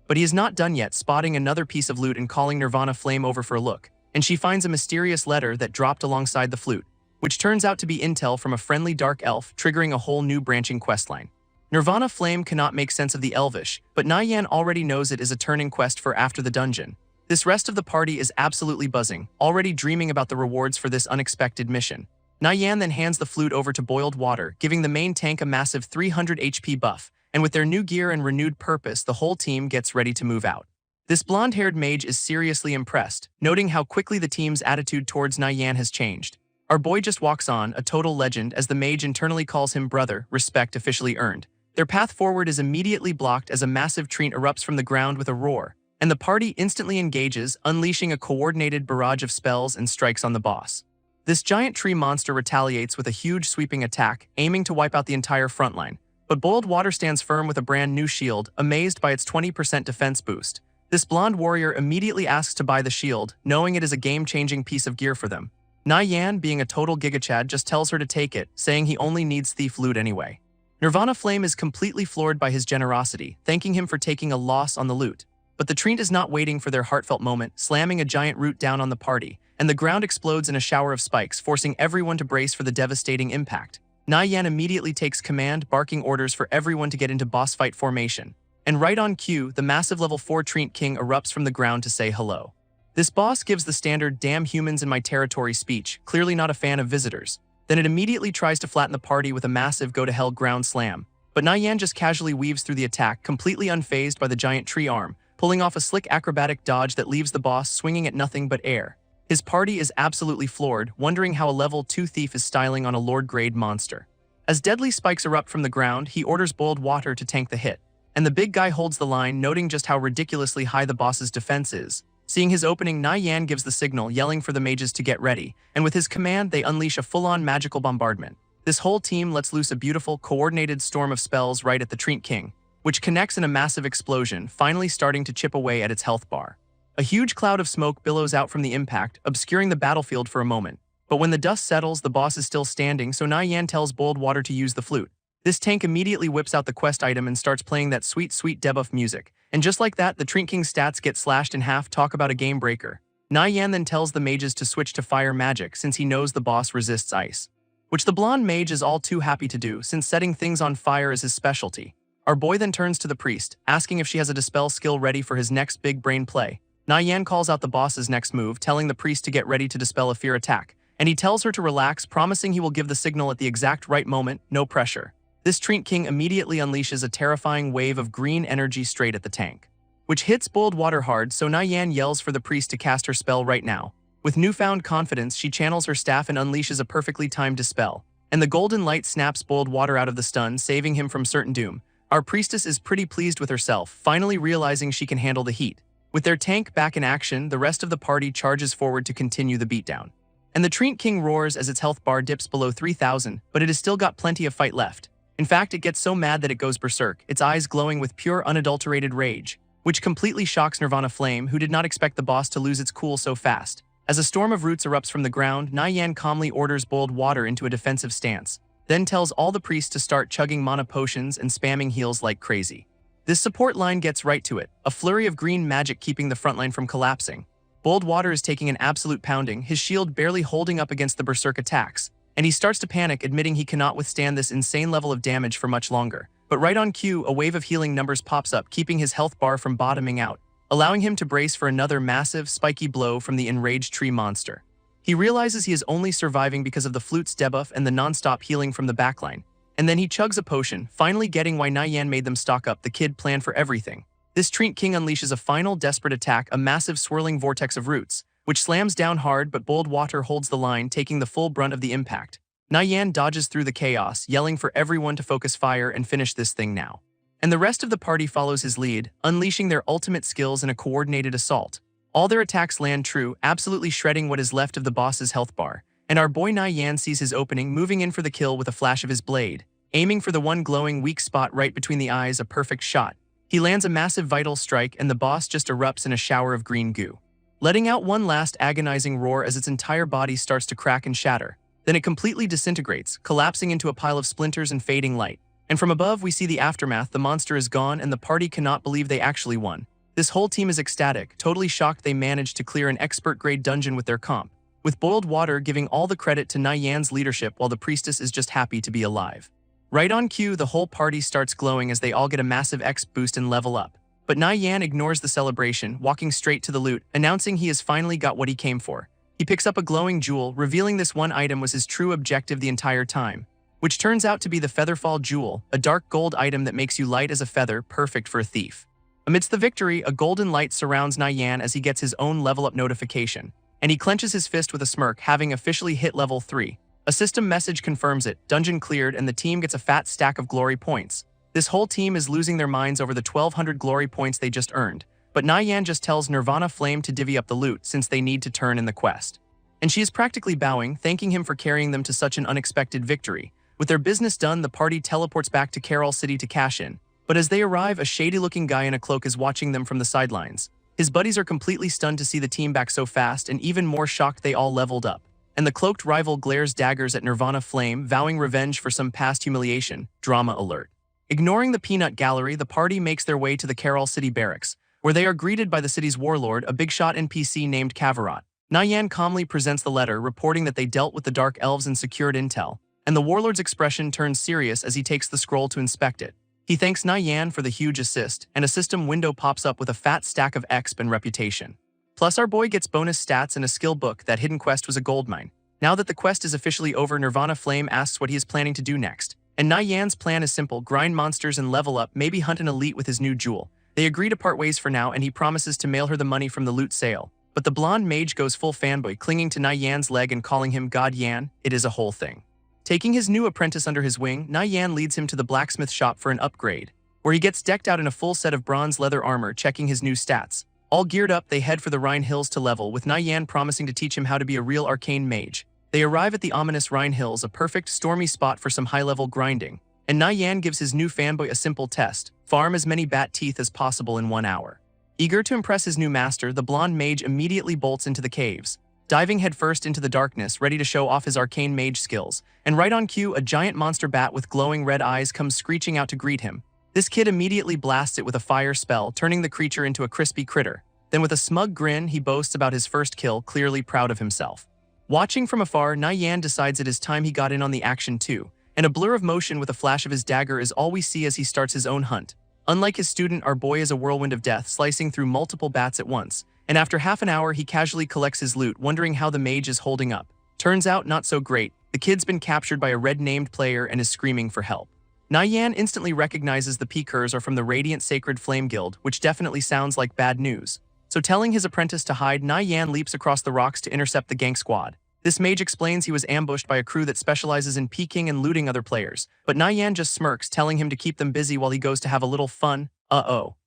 But he is not done yet, spotting another piece of loot and calling Nirvana Flame over for a look. And she finds a mysterious letter that dropped alongside the flute, which turns out to be intel from a friendly dark elf, triggering a whole new branching questline. Nirvana Flame cannot make sense of the Elvish, but Na Yan already knows it is a turning quest for after the dungeon. This rest of the party is absolutely buzzing, already dreaming about the rewards for this unexpected mission. Na Yan then hands the flute over to Boiled Water, giving the main tank a massive 300 HP buff, and with their new gear and renewed purpose, the whole team gets ready to move out. This blonde-haired mage is seriously impressed, noting how quickly the team's attitude towards Na Yan has changed. Our boy just walks on, a total legend, as the mage internally calls him brother, respect officially earned. Their path forward is immediately blocked as a massive treant erupts from the ground with a roar, and the party instantly engages, unleashing a coordinated barrage of spells and strikes on the boss. This giant tree monster retaliates with a huge sweeping attack, aiming to wipe out the entire front line. But Boiled Water stands firm with a brand new shield, amazed by its 20% defense boost. This blonde warrior immediately asks to buy the shield, knowing it is a game-changing piece of gear for them. Na Yan, being a total gigachad, just tells her to take it, saying he only needs Thief loot anyway. Nirvana Flame is completely floored by his generosity, thanking him for taking a loss on the loot. But the Treant is not waiting for their heartfelt moment, slamming a giant root down on the party, and the ground explodes in a shower of spikes, forcing everyone to brace for the devastating impact. Nyan immediately takes command, barking orders for everyone to get into boss fight formation. And right on cue, the massive level 4 Treant King erupts from the ground to say hello. This boss gives the standard "damn humans in my territory" speech, clearly not a fan of visitors. Then it immediately tries to flatten the party with a massive go-to-hell ground slam. But Nyan just casually weaves through the attack, completely unfazed by the giant tree arm, pulling off a slick acrobatic dodge that leaves the boss swinging at nothing but air. His party is absolutely floored, wondering how a level 2 thief is styling on a Lord-grade monster. As deadly spikes erupt from the ground, he orders boiled water to tank the hit. And the big guy holds the line, noting just how ridiculously high the boss's defense is. Seeing his opening, Nyan gives the signal, yelling for the mages to get ready, and with his command, they unleash a full-on magical bombardment. This whole team lets loose a beautiful, coordinated storm of spells right at the Treant King, which connects in a massive explosion, finally starting to chip away at its health bar. A huge cloud of smoke billows out from the impact, obscuring the battlefield for a moment. But when the dust settles, the boss is still standing, so Nyan tells boiled water to use the flute. This tank immediately whips out the quest item and starts playing that sweet, sweet debuff music. And just like that, the Treant King's stats get slashed in half. Talk about a game breaker. Nyan then tells the mages to switch to fire magic since he knows the boss resists ice, which the blonde mage is all too happy to do since setting things on fire is his specialty. Our boy then turns to the priest, asking if she has a dispel skill ready for his next big brain play. Nyan calls out the boss's next move, telling the priest to get ready to dispel a fear attack, and he tells her to relax, promising he will give the signal at the exact right moment, no pressure. This Treant King immediately unleashes a terrifying wave of green energy straight at the tank, which hits boiled water hard, so Nyan yells for the priest to cast her spell right now. With newfound confidence, she channels her staff and unleashes a perfectly timed dispel, and the golden light snaps boiled water out of the stun, saving him from certain doom. Our priestess is pretty pleased with herself, finally realizing she can handle the heat. With their tank back in action, the rest of the party charges forward to continue the beatdown. And the Treant King roars as its health bar dips below 3,000, but it has still got plenty of fight left. In fact, it gets so mad that it goes berserk, its eyes glowing with pure unadulterated rage, which completely shocks Nirvana Flame, who did not expect the boss to lose its cool so fast. As a storm of roots erupts from the ground, Nyan calmly orders boiled water into a defensive stance, then tells all the priests to start chugging mana potions and spamming heals like crazy. This support line gets right to it, a flurry of green magic keeping the front line from collapsing. Boiled water is taking an absolute pounding, his shield barely holding up against the berserk attacks, and he starts to panic, admitting he cannot withstand this insane level of damage for much longer. But right on cue, a wave of healing numbers pops up, keeping his health bar from bottoming out, allowing him to brace for another massive, spiky blow from the enraged tree monster. He realizes he is only surviving because of the flute's debuff and the non-stop healing from the backline, and then he chugs a potion, finally getting why Nyan made them stock up. The kid planned for everything. This Treant King unleashes a final desperate attack, a massive swirling vortex of roots, which slams down hard, but boiled water holds the line, taking the full brunt of the impact. Nyan dodges through the chaos, yelling for everyone to focus fire and finish this thing now. And the rest of the party follows his lead, unleashing their ultimate skills in a coordinated assault. All their attacks land true, absolutely shredding what is left of the boss's health bar. And our boy Nyan sees his opening, moving in for the kill with a flash of his blade, aiming for the one glowing weak spot right between the eyes, a perfect shot. He lands a massive vital strike, and the boss just erupts in a shower of green goo, letting out one last agonizing roar as its entire body starts to crack and shatter. Then it completely disintegrates, collapsing into a pile of splinters and fading light. And from above, we see the aftermath. The monster is gone, and the party cannot believe they actually won. This whole team is ecstatic, totally shocked they managed to clear an expert-grade dungeon with their comp, with boiled water giving all the credit to Nyan's leadership while the priestess is just happy to be alive. Right on cue, the whole party starts glowing as they all get a massive X boost and level up. But Nyan ignores the celebration, walking straight to the loot, announcing he has finally got what he came for. He picks up a glowing jewel, revealing this one item was his true objective the entire time, which turns out to be the Featherfall Jewel, a dark gold item that makes you light as a feather, perfect for a thief. Amidst the victory, a golden light surrounds Nyan as he gets his own level-up notification, and he clenches his fist with a smirk, having officially hit level 3. A system message confirms it, dungeon cleared, and the team gets a fat stack of glory points. This whole team is losing their minds over the 1,200 glory points they just earned, but Nyan just tells Nirvana Flame to divvy up the loot since they need to turn in the quest. And she is practically bowing, thanking him for carrying them to such an unexpected victory. With their business done, the party teleports back to Carol City to cash in. But as they arrive, a shady-looking guy in a cloak is watching them from the sidelines. His buddies are completely stunned to see the team back so fast and even more shocked they all leveled up. and the cloaked rival glares daggers at Nirvana Flame, vowing revenge for some past humiliation. Drama alert. Ignoring the peanut gallery, the party makes their way to the Carol City barracks, where they are greeted by the city's warlord, a big-shot NPC named Kavarot. Nayan calmly presents the letter, reporting that they dealt with the Dark Elves and secured intel, and the warlord's expression turns serious as he takes the scroll to inspect it. He thanks Nayan for the huge assist, and a system window pops up with a fat stack of exp and reputation. Plus, our boy gets bonus stats and a skill book. That hidden quest was a goldmine. Now that the quest is officially over, Nirvana Flame asks what he is planning to do next. And Nayan's plan is simple: grind monsters and level up, maybe hunt an elite with his new jewel. They agree to part ways for now, and he promises to mail her the money from the loot sale. But the blonde mage goes full fanboy, clinging to Nayan's leg and calling him God Yan. It is a whole thing. Taking his new apprentice under his wing, Nayan leads him to the blacksmith shop for an upgrade, where he gets decked out in a full set of bronze leather armor, checking his new stats. All geared up, they head for the Rhine Hills to level, with Nayan promising to teach him how to be a real arcane mage. They arrive at the ominous Rhine Hills, a perfect stormy spot for some high-level grinding, and Nayan gives his new fanboy a simple test: farm as many bat teeth as possible in 1 hour. Eager to impress his new master, the blonde mage immediately bolts into the caves, diving headfirst into the darkness, ready to show off his arcane mage skills. And right on cue, a giant monster bat with glowing red eyes comes screeching out to greet him. This kid immediately blasts it with a fire spell, turning the creature into a crispy critter. Then with a smug grin, he boasts about his first kill, clearly proud of himself. Watching from afar, Nayan decides it is time he got in on the action too, and a blur of motion with a flash of his dagger is all we see as he starts his own hunt. Unlike his student, our boy is a whirlwind of death, slicing through multiple bats at once, and after half an hour he casually collects his loot, wondering how the mage is holding up. Turns out, not so great. The kid's been captured by a red-named player and is screaming for help. Nayan instantly recognizes the Peekers are from the Radiant Sacred Flame Guild, which definitely sounds like bad news. So telling his apprentice to hide, Nayan leaps across the rocks to intercept the gang squad. This mage explains he was ambushed by a crew that specializes in peeking and looting other players, but Nayan just smirks, telling him to keep them busy while he goes to have a little fun.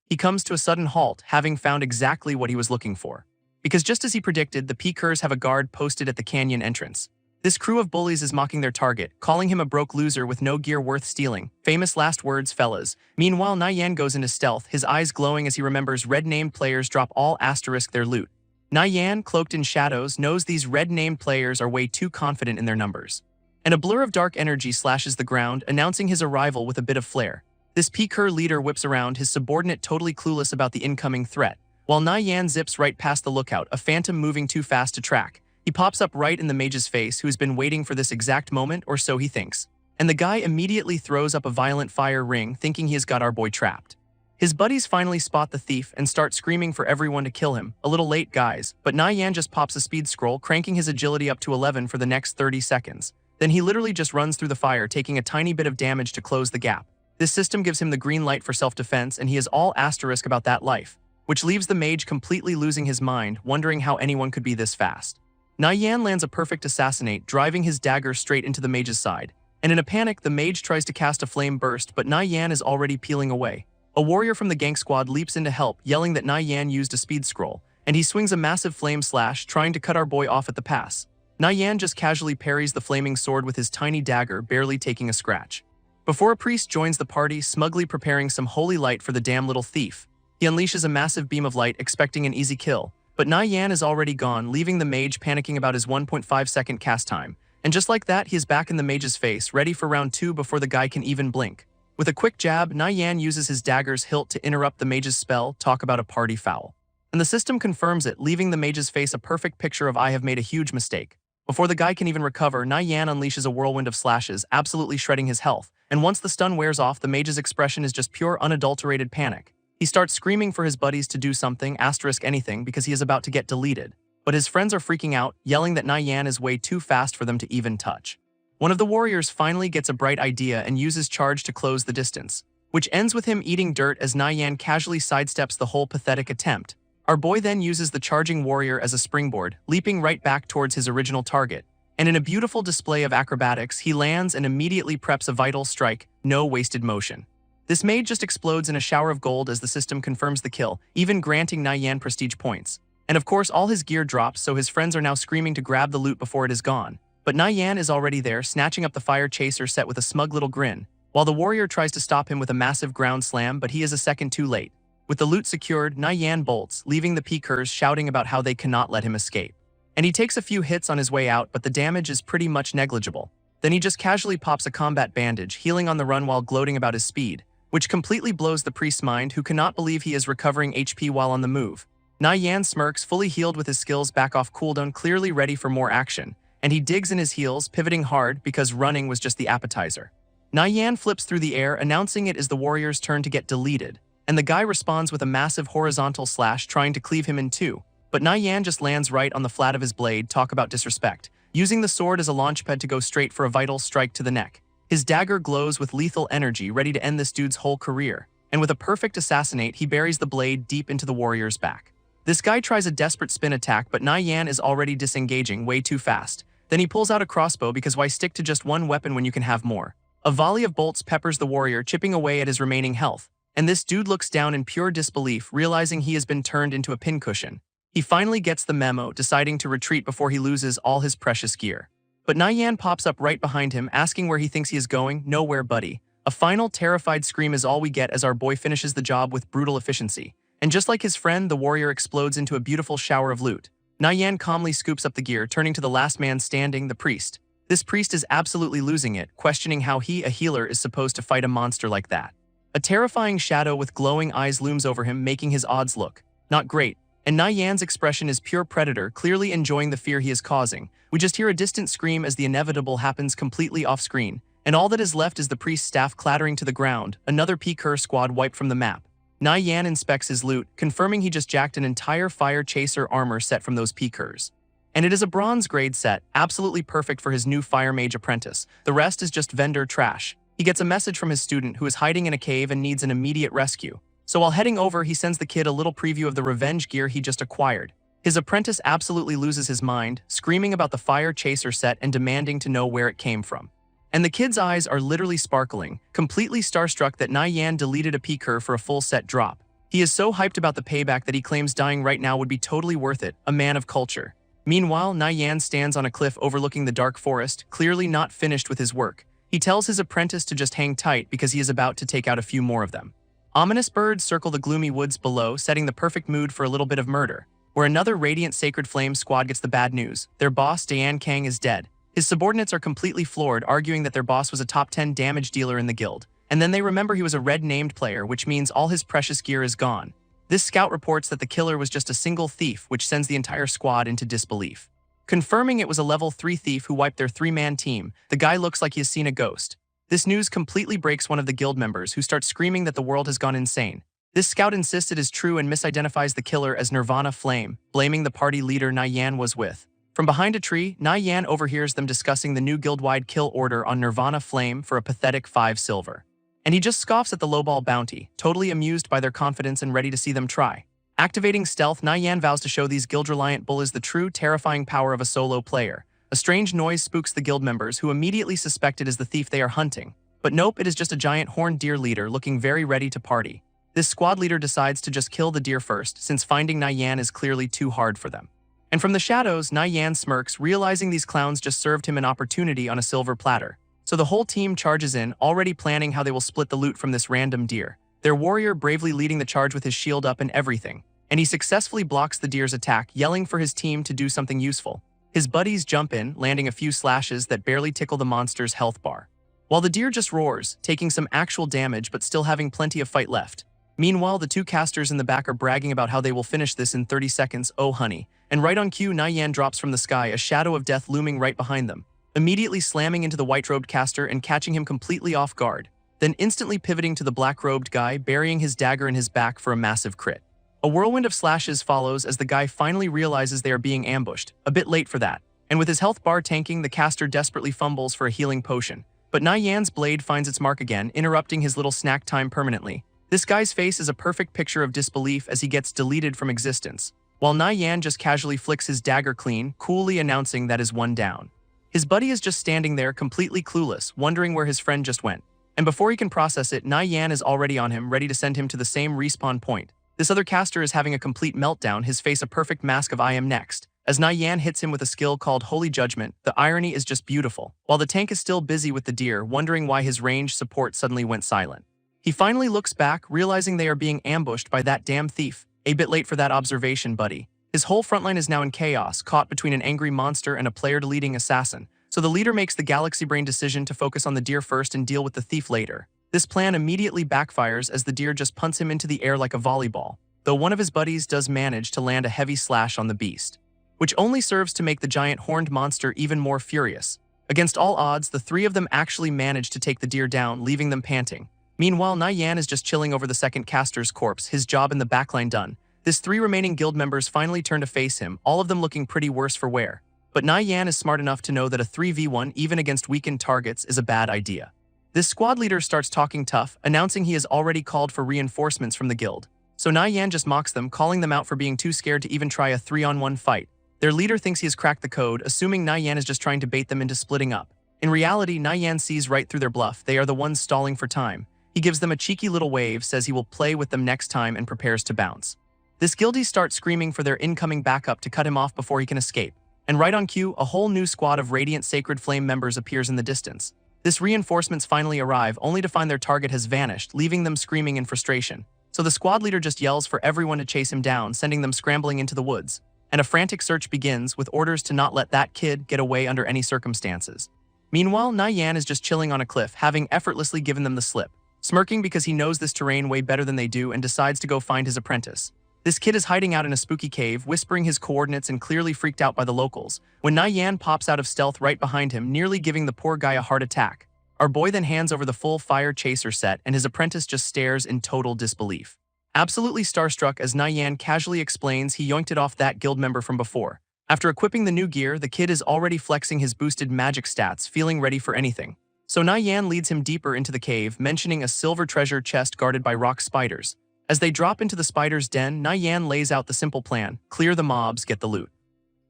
He comes to a sudden halt, having found exactly what he was looking for. Because just as he predicted, the Peekers have a guard posted at the canyon entrance. This crew of bullies is mocking their target, calling him a broke loser with no gear worth stealing. Famous last words, fellas. Meanwhile, Nayan goes into stealth, his eyes glowing as he remembers red-named players drop all asterisk their loot. Nayan, cloaked in shadows, knows these red-named players are way too confident in their numbers. And a blur of dark energy slashes the ground, announcing his arrival with a bit of flair. This Peeker leader whips around, his subordinate totally clueless about the incoming threat, while Nayan zips right past the lookout, a phantom moving too fast to track. He pops up right in the mage's face, who has been waiting for this exact moment, or so he thinks. And the guy immediately throws up a violent fire ring, thinking he has got our boy trapped. His buddies finally spot the thief and start screaming for everyone to kill him. A little late, guys, but Nayan just pops a speed scroll, cranking his agility up to 11 for the next 30 seconds. Then he literally just runs through the fire, taking a tiny bit of damage to close the gap. This system gives him the green light for self-defense, and he is all asterisk about that life, which leaves the mage completely losing his mind, wondering how anyone could be this fast. Nayan lands a perfect assassinate, driving his dagger straight into the mage's side. And in a panic, the mage tries to cast a flame burst, but Nayan is already peeling away. A warrior from the gang squad leaps in to help, yelling that Nayan used a speed scroll, and he swings a massive flame slash, trying to cut our boy off at the pass. Nayan just casually parries the flaming sword with his tiny dagger, barely taking a scratch. Before a priest joins the party, smugly preparing some holy light for the damn little thief, he unleashes a massive beam of light, expecting an easy kill. But Nayan is already gone, leaving the mage panicking about his 1.5-second cast time. And just like that, he is back in the mage's face, ready for round 2 before the guy can even blink. With a quick jab, Nayan uses his dagger's hilt to interrupt the mage's spell. Talk about a party foul. And the system confirms it, leaving the mage's face a perfect picture of "I have made a huge mistake." Before the guy can even recover, Nayan unleashes a whirlwind of slashes, absolutely shredding his health. And once the stun wears off, the mage's expression is just pure unadulterated panic. He starts screaming for his buddies to do something, asterisk anything, because he is about to get deleted. But his friends are freaking out, yelling that Nayan is way too fast for them to even touch. One of the warriors finally gets a bright idea and uses charge to close the distance, which ends with him eating dirt as Nayan casually sidesteps the whole pathetic attempt. Our boy then uses the charging warrior as a springboard, leaping right back towards his original target. And in a beautiful display of acrobatics, he lands and immediately preps a vital strike, no wasted motion. This mage just explodes in a shower of gold as the system confirms the kill, even granting Nayan prestige points. And of course, all his gear drops, so his friends are now screaming to grab the loot before it is gone. But Nayan is already there, snatching up the fire chaser set with a smug little grin, while the warrior tries to stop him with a massive ground slam, but he is a second too late. With the loot secured, Nayan bolts, leaving the Peekers shouting about how they cannot let him escape. And he takes a few hits on his way out, but the damage is pretty much negligible. Then he just casually pops a combat bandage, healing on the run while gloating about his speed, which completely blows the priest's mind, who cannot believe he is recovering HP while on the move. Na Yan smirks, fully healed with his skills back off cooldown, clearly ready for more action, and he digs in his heels, pivoting hard because running was just the appetizer. Na Yan flips through the air, announcing it is the warrior's turn to get deleted, and the guy responds with a massive horizontal slash trying to cleave him in two, but Na Yan just lands right on the flat of his blade. Talk about disrespect. Using the sword as a launchpad to go straight for a vital strike to the neck. His dagger glows with lethal energy, ready to end this dude's whole career, and with a perfect assassinate, he buries the blade deep into the warrior's back. This guy tries a desperate spin attack, but Na Yan is already disengaging way too fast. Then he pulls out a crossbow, because why stick to just one weapon when you can have more? A volley of bolts peppers the warrior, chipping away at his remaining health, and this dude looks down in pure disbelief, realizing he has been turned into a pincushion. He finally gets the memo, deciding to retreat before he loses all his precious gear. But Na Yan pops up right behind him, asking where he thinks he is going. Nowhere, buddy. A final terrified scream is all we get as our boy finishes the job with brutal efficiency. And just like his friend, the warrior explodes into a beautiful shower of loot. Na Yan calmly scoops up the gear, turning to the last man standing, the priest. This priest is absolutely losing it, questioning how he, a healer, is supposed to fight a monster like that. A terrifying shadow with glowing eyes looms over him, making his odds look not great. And Na Yan's expression is pure predator, clearly enjoying the fear he is causing. We just hear a distant scream as the inevitable happens completely off-screen, and all that is left is the priest's staff clattering to the ground, another P-Cur squad wiped from the map. Na Yan inspects his loot, confirming he just jacked an entire fire chaser armor set from those P-Curs. And it is a bronze grade set, absolutely perfect for his new fire mage apprentice. The rest is just vendor trash. He gets a message from his student who is hiding in a cave and needs an immediate rescue. So while heading over, he sends the kid a little preview of the revenge gear he just acquired. His apprentice absolutely loses his mind, screaming about the fire chaser set and demanding to know where it came from. And the kid's eyes are literally sparkling, completely starstruck that Na Yan deleted a P-Cur for a full set drop. He is so hyped about the payback that he claims dying right now would be totally worth it, a man of culture. Meanwhile, Na Yan stands on a cliff overlooking the dark forest, clearly not finished with his work. He tells his apprentice to just hang tight because he is about to take out a few more of them. Ominous birds circle the gloomy woods below, setting the perfect mood for a little bit of murder, where another Radiant Sacred Flame squad gets the bad news. Their boss, Dayan Kang, is dead. His subordinates are completely floored, arguing that their boss was a top 10 damage dealer in the guild. And then they remember he was a red named player, which means all his precious gear is gone. This scout reports that the killer was just a single thief, which sends the entire squad into disbelief. Confirming it was a level 3 thief who wiped their 3-man team, the guy looks like he has seen a ghost. This news completely breaks one of the guild members, who starts screaming that the world has gone insane. This scout insists it is true and misidentifies the killer as Nirvana Flame, blaming the party leader Na Yan was with. From behind a tree, Na Yan overhears them discussing the new guild-wide kill order on Nirvana Flame for a pathetic 5 silver. And he just scoffs at the lowball bounty, totally amused by their confidence and ready to see them try. Activating stealth, Na Yan vows to show these guild-reliant bullies the true, terrifying power of a solo player. A strange noise spooks the guild members, who immediately suspect it is the thief they are hunting. But nope, it is just a giant horned deer leader looking very ready to party. This squad leader decides to just kill the deer first, since finding Na Yan is clearly too hard for them. And from the shadows, Na Yan smirks, realizing these clowns just served him an opportunity on a silver platter. So the whole team charges in, already planning how they will split the loot from this random deer. Their warrior bravely leading the charge with his shield up and everything. And he successfully blocks the deer's attack, yelling for his team to do something useful. His buddies jump in, landing a few slashes that barely tickle the monster's health bar. While the deer just roars, taking some actual damage but still having plenty of fight left. Meanwhile, the 2 casters in the back are bragging about how they will finish this in 30 seconds, oh honey. And right on cue, Na Yan drops from the sky, a shadow of death looming right behind them, immediately slamming into the white-robed caster and catching him completely off guard, then instantly pivoting to the black-robed guy, burying his dagger in his back for a massive crit. A whirlwind of slashes follows as the guy finally realizes they are being ambushed, a bit late for that, and with his health bar tanking, the caster desperately fumbles for a healing potion. But Na Yan's blade finds its mark again, interrupting his little snack time permanently. This guy's face is a perfect picture of disbelief as he gets deleted from existence, while Na Yan just casually flicks his dagger clean, coolly announcing that is one down. His buddy is just standing there, completely clueless, wondering where his friend just went. And before he can process it, Na Yan is already on him, ready to send him to the same respawn point. This other caster is having a complete meltdown, his face a perfect mask of I am next. As Na Yan hits him with a skill called Holy Judgment, the irony is just beautiful, while the tank is still busy with the deer, wondering why his range support suddenly went silent. He finally looks back, realizing they are being ambushed by that damn thief. A bit late for that observation, buddy. His whole frontline is now in chaos, caught between an angry monster and a player-deleting assassin. So the leader makes the galaxy-brain decision to focus on the deer first and deal with the thief later. This plan immediately backfires as the deer just punts him into the air like a volleyball, though one of his buddies does manage to land a heavy slash on the beast, which only serves to make the giant horned monster even more furious. Against all odds, the three of them actually manage to take the deer down, leaving them panting. Meanwhile, Yan is just chilling over the second caster's corpse, his job in the backline done. His three remaining guild members finally turn to face him, all of them looking pretty worse for wear. But Yan is smart enough to know that a 3v1 even against weakened targets is a bad idea. This squad leader starts talking tough, announcing he has already called for reinforcements from the guild. So Yan just mocks them, calling them out for being too scared to even try a 3-on-1 fight. Their leader thinks he has cracked the code, assuming Yan is just trying to bait them into splitting up. In reality, Yan sees right through their bluff. They are the ones stalling for time. He gives them a cheeky little wave, says he will play with them next time, and prepares to bounce. This guildie starts screaming for their incoming backup to cut him off before he can escape. And right on cue, a whole new squad of Radiant Sacred Flame members appears in the distance. This reinforcements finally arrive, only to find their target has vanished, leaving them screaming in frustration. So the squad leader just yells for everyone to chase him down, sending them scrambling into the woods. And a frantic search begins, with orders to not let that kid get away under any circumstances. Meanwhile, Yan is just chilling on a cliff, having effortlessly given them the slip, smirking because he knows this terrain way better than they do and decides to go find his apprentice. This kid is hiding out in a spooky cave, whispering his coordinates and clearly freaked out by the locals, when Yan pops out of stealth right behind him, nearly giving the poor guy a heart attack. Our boy then hands over the full fire chaser set, and his apprentice just stares in total disbelief. Absolutely starstruck as Yan casually explains he yoinked it off that guild member from before. After equipping the new gear, the kid is already flexing his boosted magic stats, feeling ready for anything. So Yan leads him deeper into the cave, mentioning a silver treasure chest guarded by rock spiders. As they drop into the spider's den, Yan lays out the simple plan: clear the mobs, get the loot.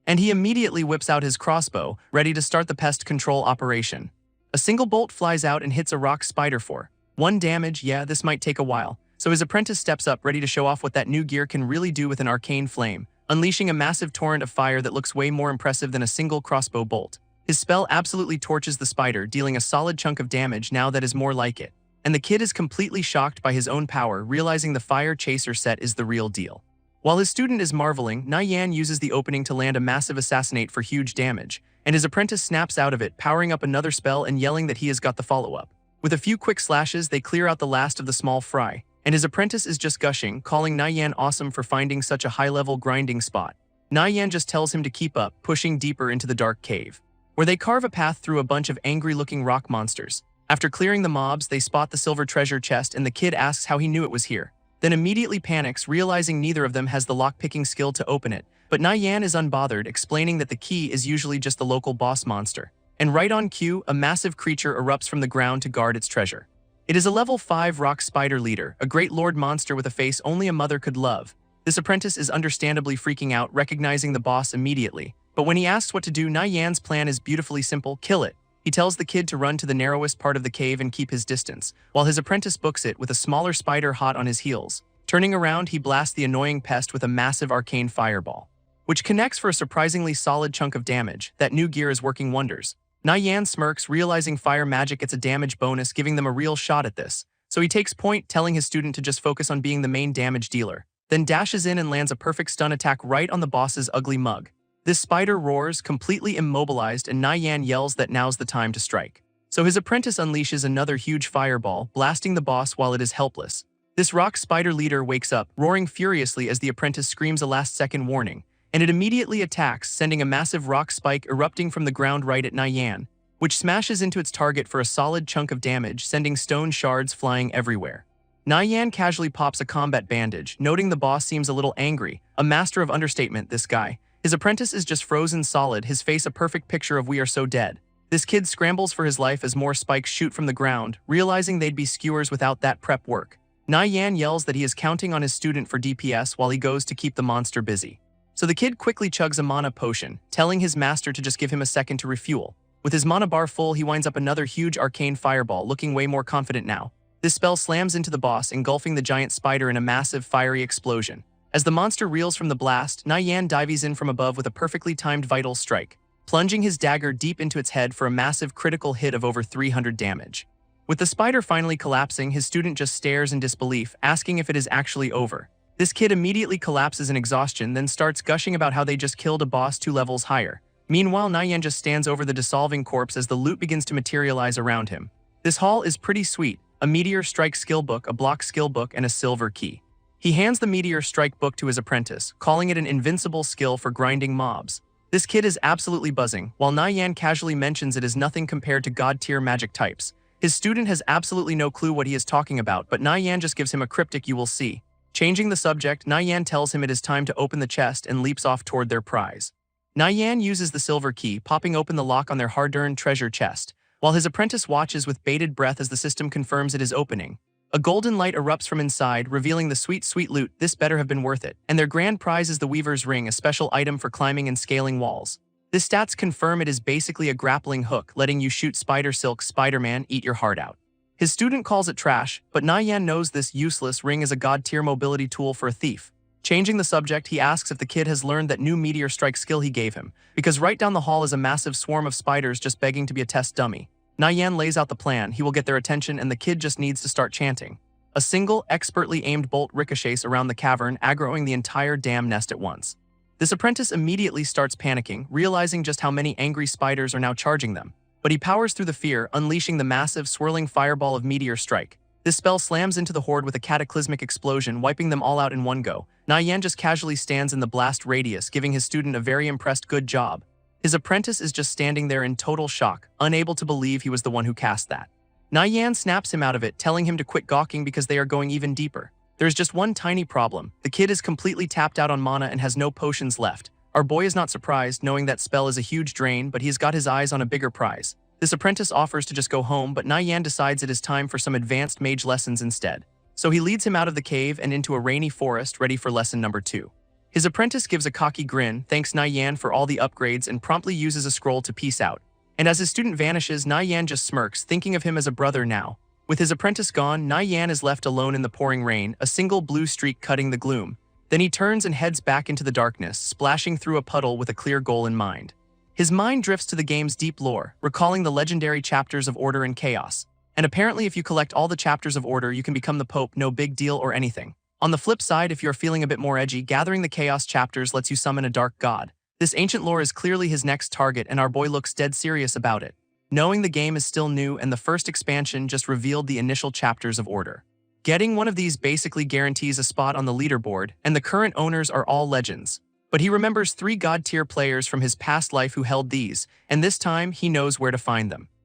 And he immediately whips out his crossbow, ready to start the pest control operation. A single bolt flies out and hits a rock spider for 1 damage. Yeah, this might take a while. So his apprentice steps up, ready to show off what that new gear can really do with an arcane flame, unleashing a massive torrent of fire that looks way more impressive than a single crossbow bolt. His spell absolutely torches the spider, dealing a solid chunk of damage. Now that is more like it. And the kid is completely shocked by his own power, realizing the fire chaser set is the real deal. While his student is marveling, Yan uses the opening to land a massive assassinate for huge damage, and his apprentice snaps out of it, powering up another spell and yelling that he has got the follow-up. With a few quick slashes, they clear out the last of the small fry, and his apprentice is just gushing, calling Yan awesome for finding such a high-level grinding spot. Yan just tells him to keep up, pushing deeper into the dark cave, where they carve a path through a bunch of angry-looking rock monsters. After clearing the mobs, they spot the silver treasure chest, and the kid asks how he knew it was here, then immediately panics, realizing neither of them has the lock-picking skill to open it. But Yan is unbothered, explaining that the key is usually just the local boss monster. And right on cue, a massive creature erupts from the ground to guard its treasure. It is a level 5 rock spider leader, a great lord monster with a face only a mother could love. This apprentice is understandably freaking out, recognizing the boss immediately. But when he asks what to do, Yan's plan is beautifully simple: kill it. He tells the kid to run to the narrowest part of the cave and keep his distance, while his apprentice books it with a smaller spider hot on his heels. Turning around, he blasts the annoying pest with a massive arcane fireball, which connects for a surprisingly solid chunk of damage. That new gear is working wonders. Yan smirks, realizing fire magic gets a damage bonus, giving them a real shot at this. So he takes point, telling his student to just focus on being the main damage dealer, then dashes in and lands a perfect stun attack right on the boss's ugly mug. This spider roars, completely immobilized, and Yan yells that now's the time to strike. So his apprentice unleashes another huge fireball, blasting the boss while it is helpless. This rock spider leader wakes up, roaring furiously as the apprentice screams a last-second warning, and it immediately attacks, sending a massive rock spike erupting from the ground right at Yan, which smashes into its target for a solid chunk of damage, sending stone shards flying everywhere. Yan casually pops a combat bandage, noting the boss seems a little angry, a master of understatement, this guy. His apprentice is just frozen solid, his face a perfect picture of "we are so dead." This kid scrambles for his life as more spikes shoot from the ground, realizing they'd be skewers without that prep work. Yan yells that he is counting on his student for DPS while he goes to keep the monster busy. So the kid quickly chugs a mana potion, telling his master to just give him a second to refuel. With his mana bar full, he winds up another huge arcane fireball, looking way more confident now. This spell slams into the boss, engulfing the giant spider in a massive fiery explosion. As the monster reels from the blast, Yan dives in from above with a perfectly timed vital strike, plunging his dagger deep into its head for a massive critical hit of over 300 damage. With the spider finally collapsing, his student just stares in disbelief, asking if it is actually over. This kid immediately collapses in exhaustion, then starts gushing about how they just killed a boss 2 levels higher. Meanwhile, Nayan just stands over the dissolving corpse as the loot begins to materialize around him. This haul is pretty sweet: a Meteor Strike skill book, a block skill book, and a silver key. He hands the Meteor Strike book to his apprentice, calling it an invincible skill for grinding mobs. This kid is absolutely buzzing, while Nayan casually mentions it is nothing compared to god-tier magic types. His student has absolutely no clue what he is talking about, but Nayan just gives him a cryptic "you will see." Changing the subject, Nayan tells him it is time to open the chest and leaps off toward their prize. Nayan uses the silver key, popping open the lock on their hard-earned treasure chest, while his apprentice watches with bated breath as the system confirms it is opening. A golden light erupts from inside, revealing the sweet, sweet loot. This better have been worth it. And their grand prize is the Weaver's Ring, a special item for climbing and scaling walls. This stats confirm it is basically a grappling hook, letting you shoot spider silk. Spider-Man, eat your heart out. His student calls it trash, but Nayan knows this useless ring is a god-tier mobility tool for a thief. Changing the subject, he asks if the kid has learned that new Meteor Strike skill he gave him, because right down the hall is a massive swarm of spiders just begging to be a test dummy. Nayan lays out the plan. He will get their attention, and the kid just needs to start chanting. A single, expertly aimed bolt ricochets around the cavern, aggroing the entire damn nest at once. This apprentice immediately starts panicking, realizing just how many angry spiders are now charging them. But he powers through the fear, unleashing the massive, swirling fireball of Meteor Strike. This spell slams into the horde with a cataclysmic explosion, wiping them all out in one go. Nayan just casually stands in the blast radius, giving his student a very impressed "good job." His apprentice is just standing there in total shock, unable to believe he was the one who cast that. Nayan snaps him out of it, telling him to quit gawking because they are going even deeper. There's just one tiny problem. The kid is completely tapped out on mana and has no potions left. Our boy is not surprised, knowing that spell is a huge drain, but he has got his eyes on a bigger prize. This apprentice offers to just go home, but Nayan decides it is time for some advanced mage lessons instead. So he leads him out of the cave and into a rainy forest, ready for lesson number 2. His apprentice gives a cocky grin, thanks Nayan for all the upgrades, and promptly uses a scroll to peace out. And as his student vanishes, Nayan just smirks, thinking of him as a brother now. With his apprentice gone, Nayan is left alone in the pouring rain, a single blue streak cutting the gloom. Then he turns and heads back into the darkness, splashing through a puddle with a clear goal in mind. His mind drifts to the game's deep lore, recalling the legendary chapters of Order and Chaos. And apparently if you collect all the chapters of Order, you can become the Pope, no big deal or anything. On the flip side, if you're feeling a bit more edgy, gathering the Chaos chapters lets you summon a dark god. This ancient lore is clearly his next target, and our boy looks dead serious about it. Knowing the game is still new and the first expansion just revealed the initial chapters of Order. Getting one of these basically guarantees a spot on the leaderboard, and the current owners are all legends. But he remembers 3 god-tier players from his past life who held these, and this time he knows where to find them.